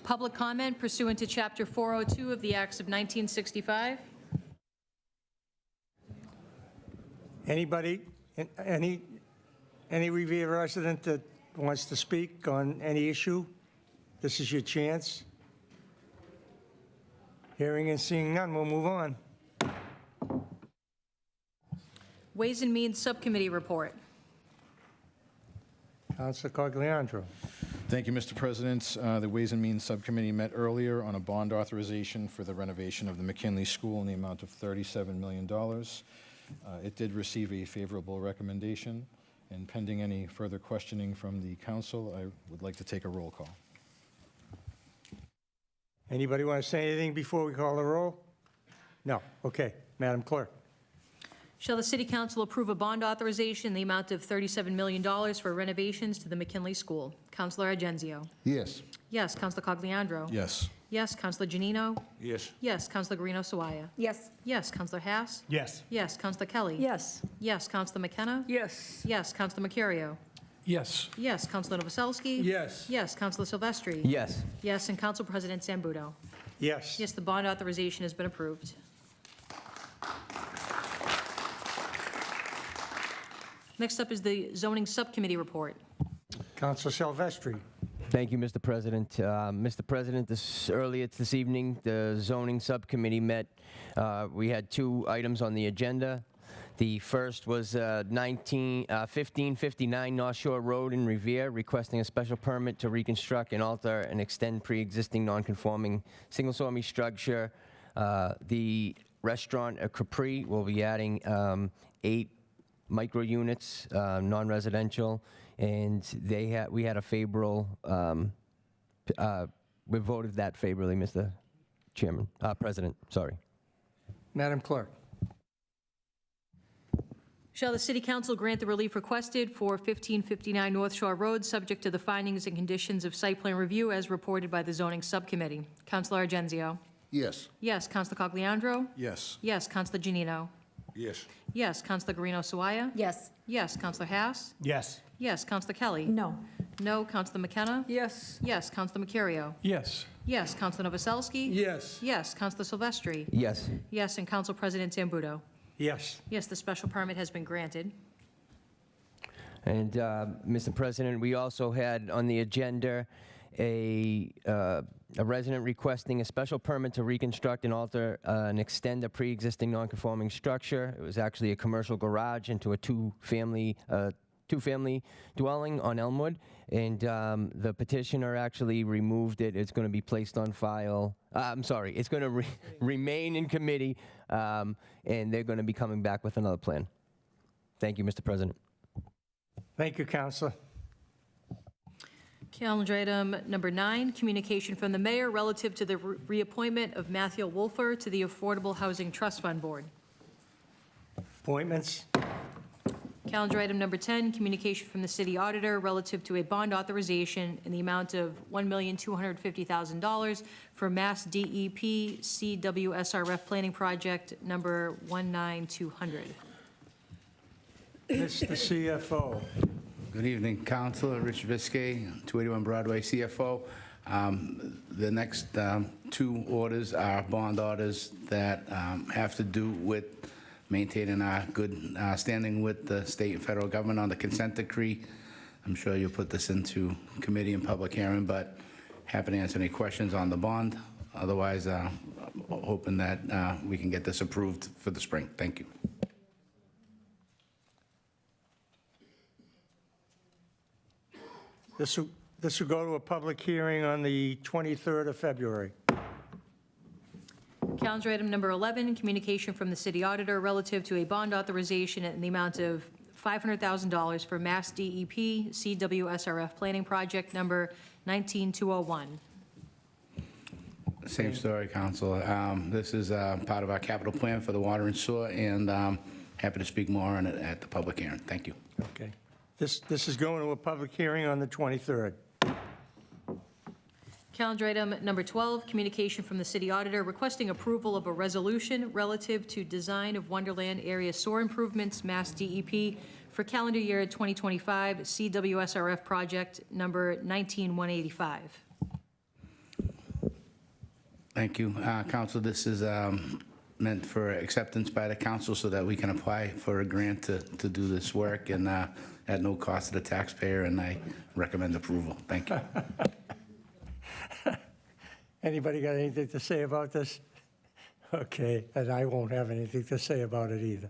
Public comment pursuant to Chapter 402 of the Acts of 1965. Anybody, any Revere resident that wants to speak on any issue? This is your chance. Hearing and seeing none, we'll move on. Ways and Means Subcommittee report. Councilor Cogliandro. Thank you, Mr. President. The Ways and Means Subcommittee met earlier on a bond authorization for the renovation of the McKinley School in the amount of $37 million. It did receive a favorable recommendation, and pending any further questioning from the council, I would like to take a roll call. Anybody want to say anything before we call the roll? No. Okay. Madam Clerk. Shall the City Council approve a bond authorization in the amount of $37 million for renovations to the McKinley School? Councilor Argenzio. Yes. Yes. Councilor Cogliandro. Yes. Yes. Councilor Janino. Yes. Yes. Councilor Guarino Sawaya. Yes. Yes. Councilor Haas. Yes. Yes. Councilor Kelly. Yes. Yes. Councilor McKenna. Yes. Yes. Councilor Mercurio. Yes. Yes. Councilor Novoselsky. Yes. Yes. Councilor Silvestri. Yes. Yes. And Council President Zambudo. Yes. Yes, the bond authorization has been approved. Next up is the Zoning Subcommittee report. Councilor Silvestri. Thank you, Mr. President. Mr. President, earlier this evening, the zoning subcommittee met. We had 2 items on the agenda. The first was 1559 North Shore Road in Revere, requesting a special permit to reconstruct and alter and extend pre-existing non-conforming single-story structure. The restaurant at Capri will be adding 8 micro units, non-residential, and we had a favorable. We voted that favorably, Mr. Chairman, President. Sorry. Madam Clerk. Shall the City Council grant the relief requested for 1559 North Shore Road, subject to the findings and conditions of site plan review as reported by the Zoning Subcommittee? Councilor Argenzio. Yes. Yes. Councilor Cogliandro. Yes. Yes. Councilor Janino. Yes. Yes. Councilor Guarino Sawaya. Yes. Yes. Councilor Haas. Yes. Yes. Councilor Kelly. No. No. Councilor McKenna. Yes. Yes. Councilor Mercurio. Yes. Yes. Councilor Novoselsky. Yes. Yes. Councilor Silvestri. Yes. Yes. And Council President Zambudo. Yes. Yes, the special permit has been granted. And, Mr. President, we also had on the agenda a resident requesting a special permit to reconstruct and alter and extend a pre-existing non-conforming structure. It was actually a commercial garage into a two-family dwelling on Elmwood, and the petitioner actually removed it. It's going to be placed on file. It's going to remain in committee, and they're going to be coming back with another plan. Thank you, Mr. President. Thank you, Councilor. Calendar item number 9, communication from the mayor relative to the reappointment of Matthew Wolfer to the Affordable Housing Trust Fund Board. Appointments. Calendar item number 10, communication from the city auditor relative to a bond authorization in the amount of $1,250,000 for Mass DEP CWSRF Planning Project number 19200. Mr. CFO. Good evening, Councilor Rich Viscay, 281 Broadway, CFO. The next 2 orders are bond orders that have to do with maintaining our good standing with the state and federal government on the consent decree. I'm sure you'll put this into committee and public hearing, but happy to answer any questions on the bond. Otherwise, hoping that we can get this approved for the spring. Thank you. This will go to a public hearing on the 23rd of February. Calendar item number 11, communication from the city auditor relative to a bond authorization in the amount of $500,000 for Mass DEP CWSRF Planning Project number 19201. Same story, Councilor. This is part of our capital plan for the water and sewer, and happy to speak more on it at the public hearing. Thank you. Okay. This is going to a public hearing on the 23rd. Calendar item number 12, communication from the city auditor requesting approval of a resolution relative to design of Wonderland area sewer improvements, Mass DEP, for calendar year 2025, CWSRF project number 19185. Thank you. Council, this is meant for acceptance by the council so that we can apply for a grant to do this work and at no cost to the taxpayer, and I recommend approval. Thank you. Anybody got anything to say about this? Okay, and I won't have anything to say about it either.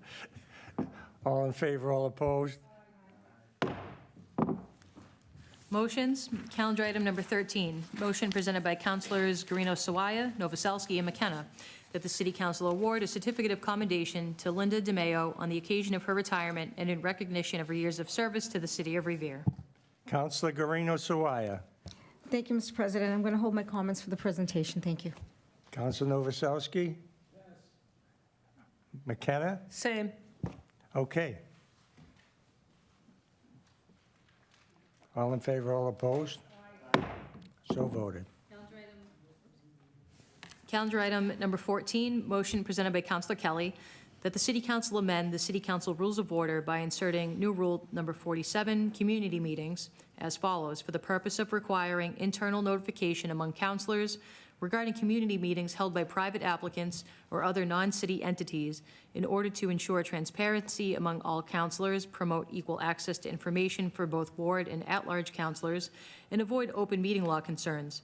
All in favor, all opposed? Motions, calendar item number 13, motion presented by Councilors Guarino Sawaya, Novoselsky, and McKenna, that the City Council award a certificate of commendation to Linda DeMayo on the occasion of her retirement and in recognition of her years of service to the City of Revere. Councilor Guarino Sawaya. Thank you, Mr. President. I'm going to hold my comments for the presentation. Thank you. Councilor Novoselsky? Yes. McKenna? Same. Okay. All in favor, all opposed? So voted. Calendar item number 14, motion presented by Councilor Kelly, that the City Council amend the City Council Rules of Order by inserting new rule number 47, community meetings, as follows, for the purpose of requiring internal notification among councilors regarding community meetings held by private applicants or other non-city entities in order to ensure transparency among all councilors, promote equal access to information for both ward and at-large councilors, and avoid open meeting law concerns.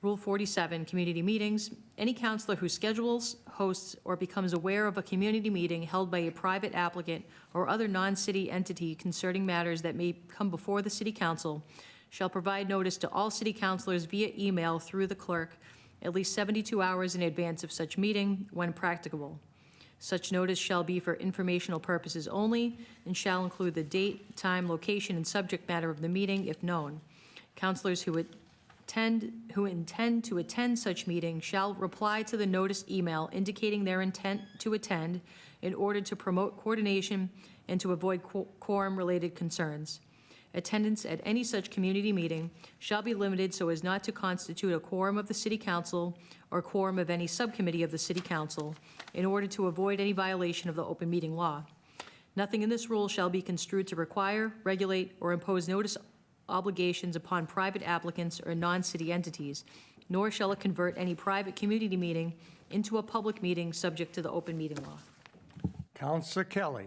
Rule 47, community meetings. Any councilor who schedules, hosts, or becomes aware of a community meeting held by a private applicant or other non-city entity concerning matters that may come before the city council shall provide notice to all city councilors via email through the clerk at least 72 hours in advance of such meeting when practicable. Such notice shall be for informational purposes only and shall include the date, time, location, and subject matter of the meeting if known. Councilors who intend to attend such meeting shall reply to the notice email indicating their intent to attend in order to promote coordination and to avoid quorum-related concerns. Attendance at any such community meeting shall be limited so as not to constitute a quorum of the City Council or quorum of any subcommittee of the City Council in order to avoid any violation of the open meeting law. Nothing in this rule shall be construed to require, regulate, or impose notice obligations upon private applicants or non-city entities, nor shall it convert any private community meeting into a public meeting subject to the open meeting law. Councilor Kelly.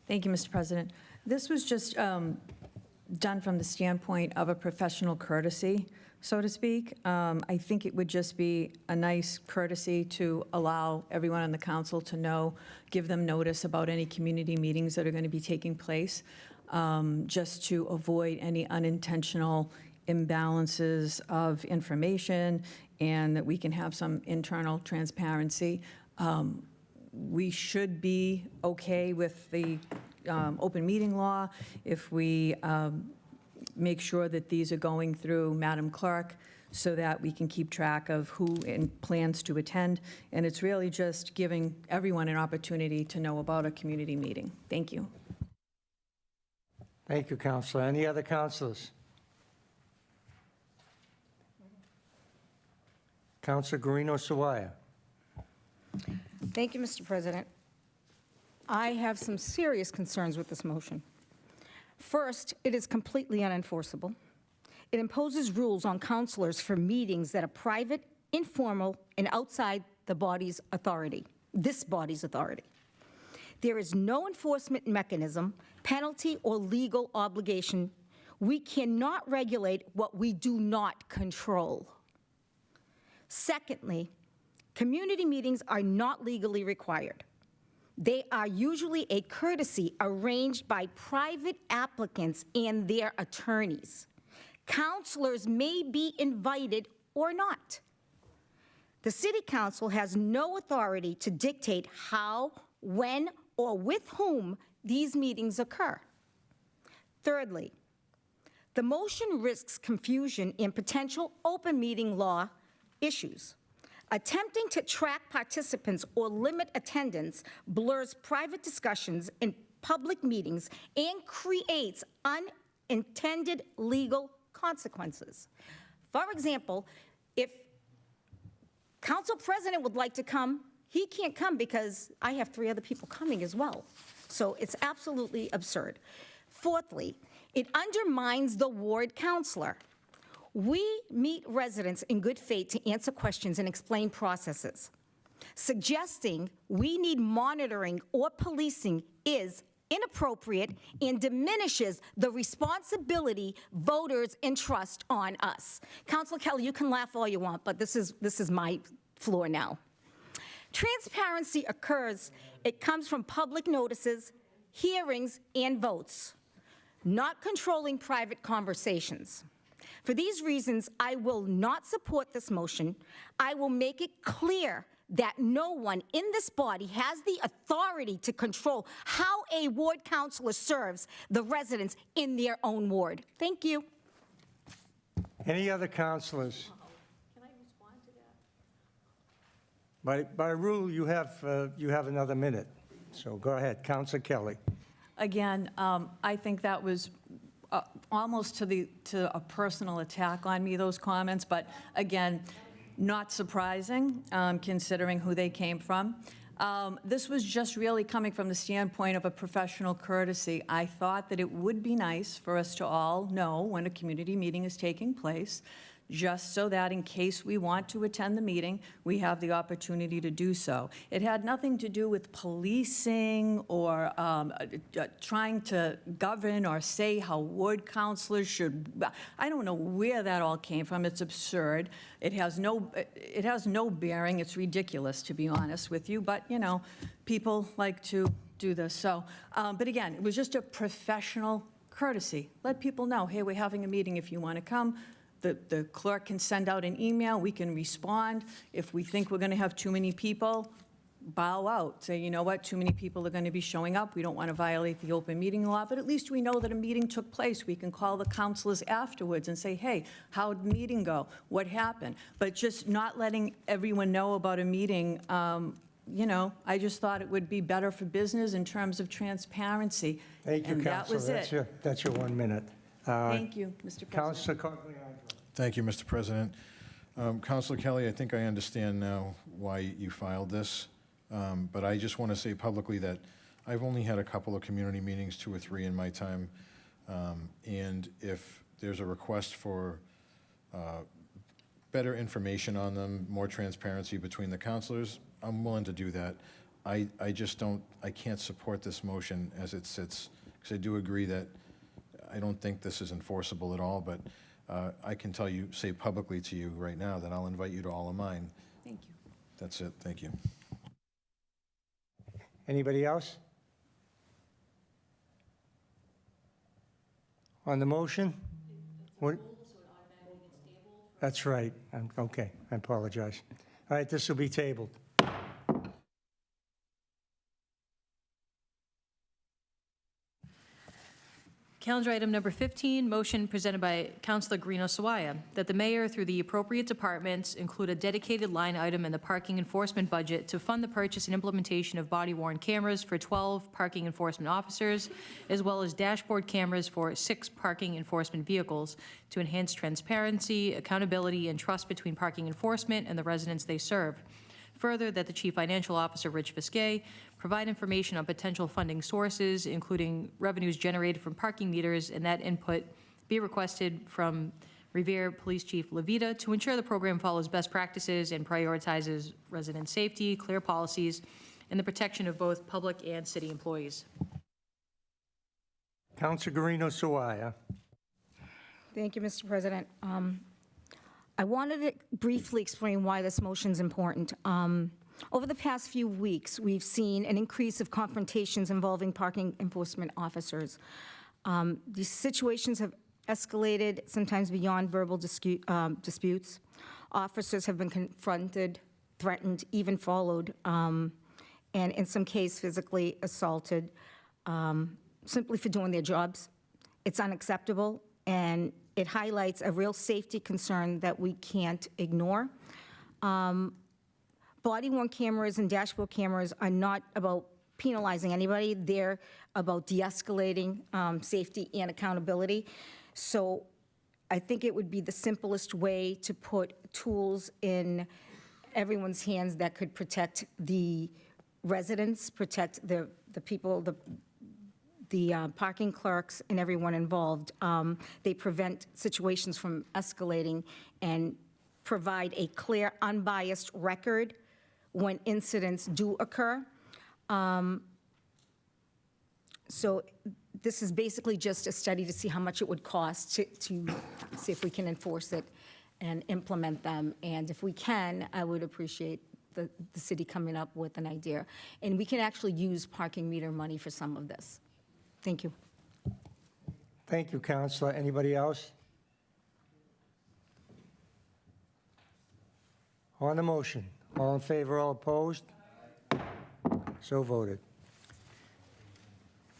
Thank you, Mr. President. This was just done from the standpoint of a professional courtesy, so to speak. I think it would just be a nice courtesy to allow everyone on the council to know, give them notice about any community meetings that are going to be taking place, just to avoid any unintentional imbalances of information and that we can have some internal transparency. We should be okay with the open meeting law if we make sure that these are going through Madam Clerk so that we can keep track of who plans to attend. And it's really just giving everyone an opportunity to know about a community meeting. Thank you. Thank you, Councilor. Any other councilors? Councilor Guarino Sawaya. Thank you, Mr. President. I have some serious concerns with this motion. First, it is completely unenforceable. It imposes rules on councilors for meetings that are private, informal, and outside the body's authority, this body's authority. There is no enforcement mechanism, penalty, or legal obligation. We cannot regulate what we do not control. Secondly, community meetings are not legally required. They are usually a courtesy arranged by private applicants and their attorneys. Councilors may be invited or not. The City Council has no authority to dictate how, when, or with whom these meetings occur. Thirdly, the motion risks confusion in potential open meeting law issues. Attempting to track participants or limit attendance blurs private discussions in public meetings and creates unintended legal consequences. For example, if Council President would like to come, he can't come because I have 3 other people coming as well. So it's absolutely absurd. Fourthly, it undermines the ward councilor. We meet residents in good faith to answer questions and explain processes. Suggesting we need monitoring or policing is inappropriate and diminishes the responsibility voters entrust on us. Councilor Kelly, you can laugh all you want, but this is my floor now. Transparency occurs, it comes from public notices, hearings, and votes, not controlling private conversations. For these reasons, I will not support this motion. I will make it clear that no one in this body has the authority to control how a ward councilor serves the residents in their own ward. Thank you. Any other councilors? Can I respond to that? By rule, you have another minute. So go ahead, Councilor Kelly. Again, I think that was almost to a personal attack on me, those comments, but again, not surprising, considering who they came from. This was just really coming from the standpoint of a professional courtesy. I thought that it would be nice for us to all know when a community meeting is taking place, just so that in case we want to attend the meeting, we have the opportunity to do so. It had nothing to do with policing or trying to govern or say how ward councilors should. I don't know where that all came from. It's absurd. It has no bearing. It's ridiculous, to be honest with you. But, you know, people like to do this. So, but again, it was just a professional courtesy. Let people know, hey, we're having a meeting if you want to come. The clerk can send out an email, we can respond. If we think we're going to have too many people, bow out. Say, you know what, too many people are going to be showing up. We don't want to violate the open meeting law, but at least we know that a meeting took place. We can call the councilors afterwards and say, hey, how'd the meeting go? What happened? But just not letting everyone know about a meeting, you know, I just thought it would be better for business in terms of transparency. Thank you, And that was Councilor. it. That's your 1 minute. Thank you, Mr. President. Councilor Cogliano. Thank you, Mr. President. Councilor Kelly, I think I understand now why you filed this, but I just want to say publicly that I've only had a couple of community meetings, 2 or 3 in my time, and if there's a request for better information on them, more transparency between the councilors, I'm willing to do that. I just don't, I can't support this motion as it sits, because I do agree that I don't think this is enforceable at all, but I can say publicly to you right now that I'll invite you to all of mine. Thank you. That's it, thank you. Anybody else? On the motion? What? That's right. Okay, I apologize. All right, this will be tabled. Calendar item number 15, motion presented by Councilor Guarino Sawaya, that the mayor, through the appropriate departments, include a dedicated line item in the parking enforcement budget to fund the purchase and implementation of body-worn cameras for 12 parking enforcement officers, as well as dashboard cameras for 6 parking enforcement vehicles to enhance transparency, accountability, and trust between parking enforcement and the residents they serve. Further, that the Chief Financial Officer, Rich Visquet, provide information on potential funding sources, including revenues generated from parking meters, and that input be requested from Revere Police Chief Levita to ensure the program follows best practices and prioritizes resident safety, clear policies, and the protection of both public and city employees. Councilor Guarino Sawaya. Thank you, Mr. President. I wanted to briefly explain why this motion is important. Over the past few weeks, we've seen an increase of confrontations involving parking enforcement officers. These situations have escalated, sometimes beyond verbal disputes. Officers have been confronted, threatened, even followed, and in some cases physically assaulted, simply for doing their jobs. It's unacceptable, and it highlights a real safety concern that we can't ignore. Body-worn cameras and dashboard cameras are not about penalizing anybody. They're about de-escalating safety and accountability. So I think it would be the simplest way to put tools in everyone's hands that could protect the residents, protect the people, the parking clerks and everyone involved. They prevent situations from escalating and provide a clear, unbiased record when incidents do occur. So this is basically just a study to see how much it would cost to see if we can enforce it and implement them. And if we can, I would appreciate the city coming up with an idea. And we can actually use parking meter money for some of this. Thank you. Thank you, Counselor. Anybody else? On the motion, all in favor, all opposed? So voted.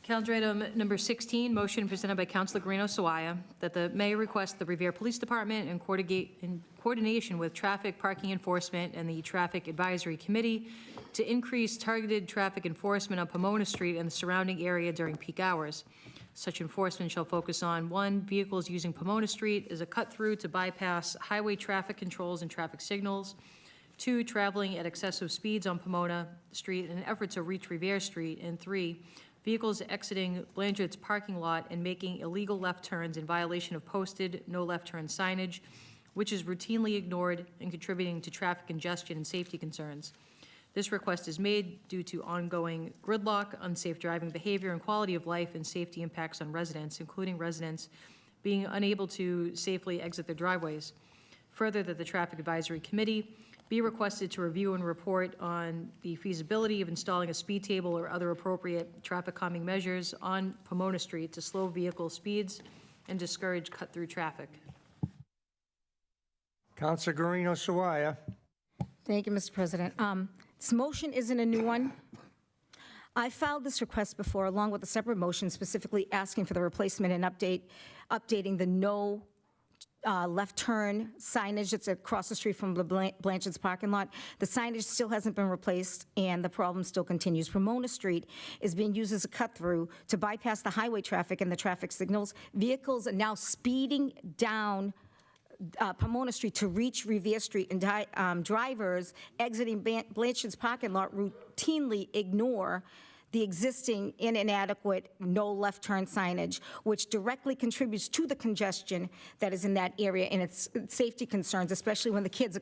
Calendar item number 16, motion presented by Councilor Guarino Sawaya, that the mayor request the Revere Police Department in coordination with Traffic Parking Enforcement and the Traffic Advisory Committee to increase targeted traffic enforcement on Pomona Street and the surrounding area during peak hours. Such enforcement shall focus on, 1, vehicles using Pomona Street as a cut-through to bypass highway traffic controls and traffic signals, 2, traveling at excessive speeds on Pomona Street in an effort to reach Revere Street, and 3, vehicles exiting Blanchard's parking lot and making illegal left turns in violation of posted no left turn signage, which is routinely ignored and contributing to traffic congestion and safety concerns. This request is made due to ongoing gridlock, unsafe driving behavior, and quality of life and safety impacts on residents, including residents being unable to safely exit their driveways. Further, that the Traffic Advisory Committee be requested to review and report on the feasibility of installing a speed table or other appropriate traffic calming measures on Pomona Street to slow vehicle speeds and discourage cut-through traffic. Counselor Guarino Sawaya. Thank you, Mr. President. This motion isn't a new one. I filed this request before, along with a separate motion specifically asking for the replacement and updating the no left turn signage that's across the street from the Blanchard's parking lot. The signage still hasn't been replaced, and the problem still continues. Pomona Street is being used as a cut-through to bypass the highway traffic and the traffic signals. Vehicles are now speeding down Pomona Street to reach Revere Street, and drivers exiting Blanchard's parking lot routinely ignore the existing inadequate no left turn signage, which directly contributes to the congestion that is in that area and its safety concerns, especially when the kids are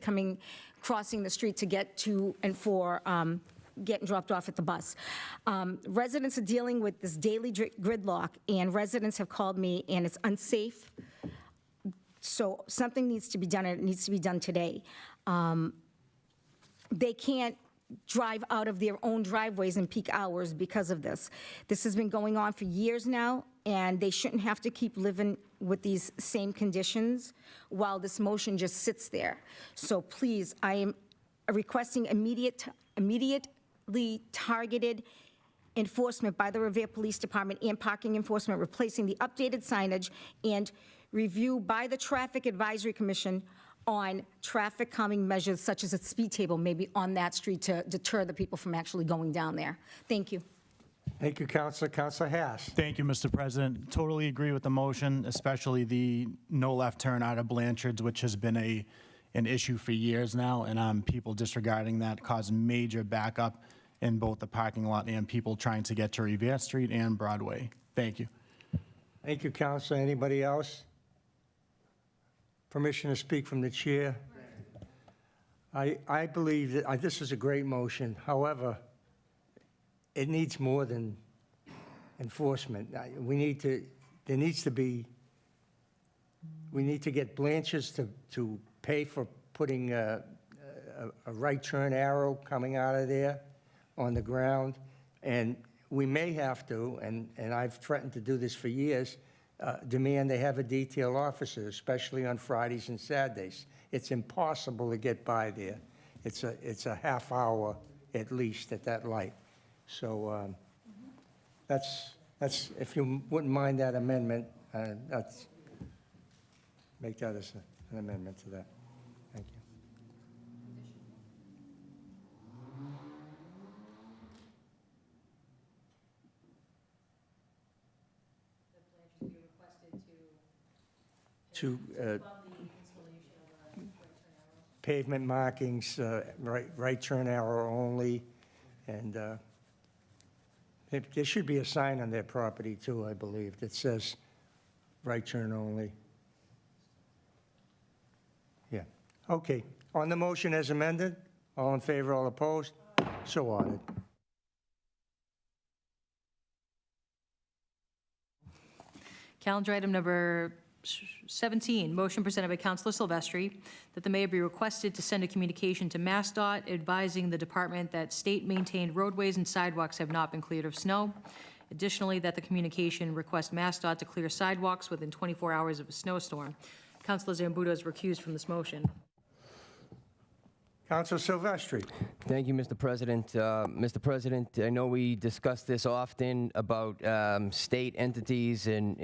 crossing the street to get to and for getting dropped off at the bus. Residents are dealing with this daily gridlock, and residents have called me, and it's unsafe. So something needs to be done, and it needs to be done today. They can't drive out of their own driveways in peak hours because of this. This has been going on for years now, and they shouldn't have to keep living with these same conditions while this motion just sits there. So please, I am requesting immediately targeted enforcement by the Revere Police Department and parking enforcement, replacing the updated signage, and review by the Traffic Advisory Commission on traffic calming measures such as a speed table maybe on that street to deter the people from actually going down there. Thank you. Thank you, Counselor. Counselor Haas. Thank you, Mr. President. Totally agree with the motion, especially the no left turn out of Blanchard's, which has been an issue for years now, and people disregarding that caused major backup in both the parking lot and people trying to get to Revere Street and Broadway. Thank you. Thank you, Counselor. Anybody else? Permission to speak from the chair. I believe that this is a great motion. However, it needs more than enforcement. We need to get Blanchard's to pay for putting a right turn arrow coming out of there on the ground. And we may have to, and I've threatened to do this for years, demand they have a detail officer, especially on Fridays and Saturdays. It's impossible to get by there. It's a half hour at least at that light. So that's if you wouldn't mind that amendment, make that as an amendment to that. Thank you. To pavement markings, right turn arrow only, and There should be a sign on their property too, I believe, that says right turn only. Yeah, okay. On the motion as amended, all in favor, all opposed? So ordered. Calendar item number 17, motion presented by Councilor Silvestri that the mayor be requested to send a communication to MassDOT advising the department that state-maintained roadways and sidewalks have not been cleared of snow. Additionally, that the communication request MassDOT to clear sidewalks within 24 hours of a snowstorm. Councilor Zambudo is recused from this motion. Council Silvestri. Thank you, Mr. President. Mr. President, I know we discuss this often about state entities and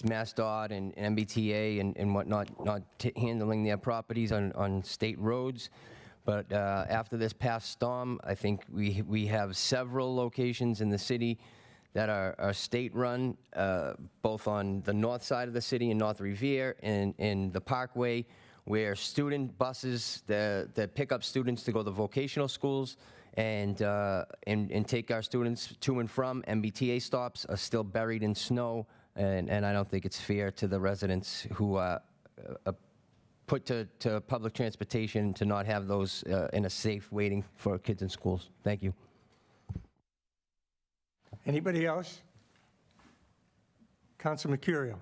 MassDOT and MBTA and whatnot not handling their properties on state roads. But after this past storm, I think we have several locations in the city that are state-run, both on the north side of the city in North Revere and in the Parkway, where student buses that pick up students to go to vocational schools and take our students to and from MBTA stops are still buried in snow, and I don't think it's fair to the residents who are put to public transportation to not have those in a safe waiting for kids in schools. Thank you. Anybody else? Council Mercurio.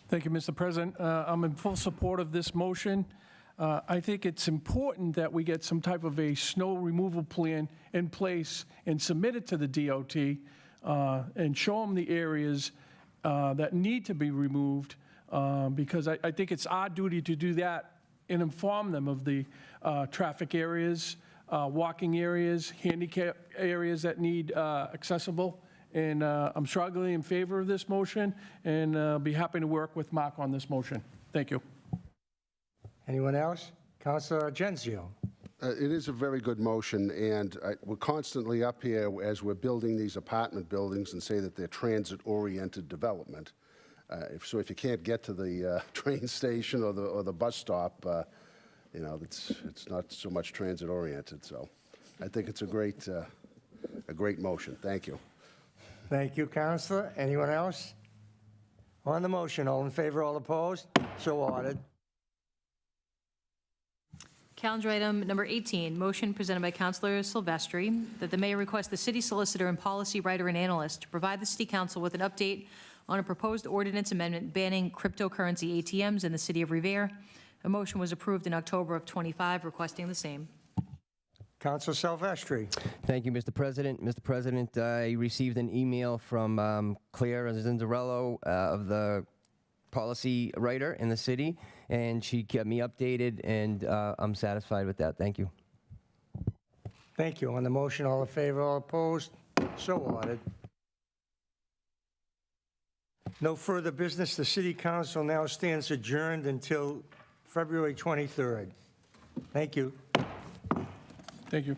Thank you, Mr. President. I'm in full support of this motion. I think it's important that we get some type of a snow removal plan in place and submit it to the DOT and show them the areas that need to be removed, because I think it's our duty to do that and inform them of the traffic areas, walking areas, handicap areas that need accessible. And I'm strongly in favor of this motion, and be happy to work with Mark on this motion. Thank you. Anyone else? Councilor Genzio. It is a very good motion, and we're constantly up here as we're building these apartment buildings and say that they're transit-oriented development. So if you can't get to the train station or the bus stop, you know, it's not so much transit-oriented. So I think it's a great motion. Thank you. Thank you, Councilor. Anyone else? On the motion, all in favor, all opposed? So ordered. Calendar item number 18, motion presented by Councilor Silvestri that the mayor request the city solicitor and policy writer and analyst to provide the city council with an update on a proposed ordinance amendment banning cryptocurrency ATMs in the city of Revere. A motion was approved in October of '25, requesting the same. Council Silvestri. Thank you, Mr. President. Mr. President, I received an email from Claire Zinzarello of the policy writer in the city, and she kept me updated, and I'm satisfied with that. Thank you. Thank you. On the motion, all in favor, all opposed? So ordered. No further business. The city council now stands adjourned until February 23rd. Thank you. Thank you.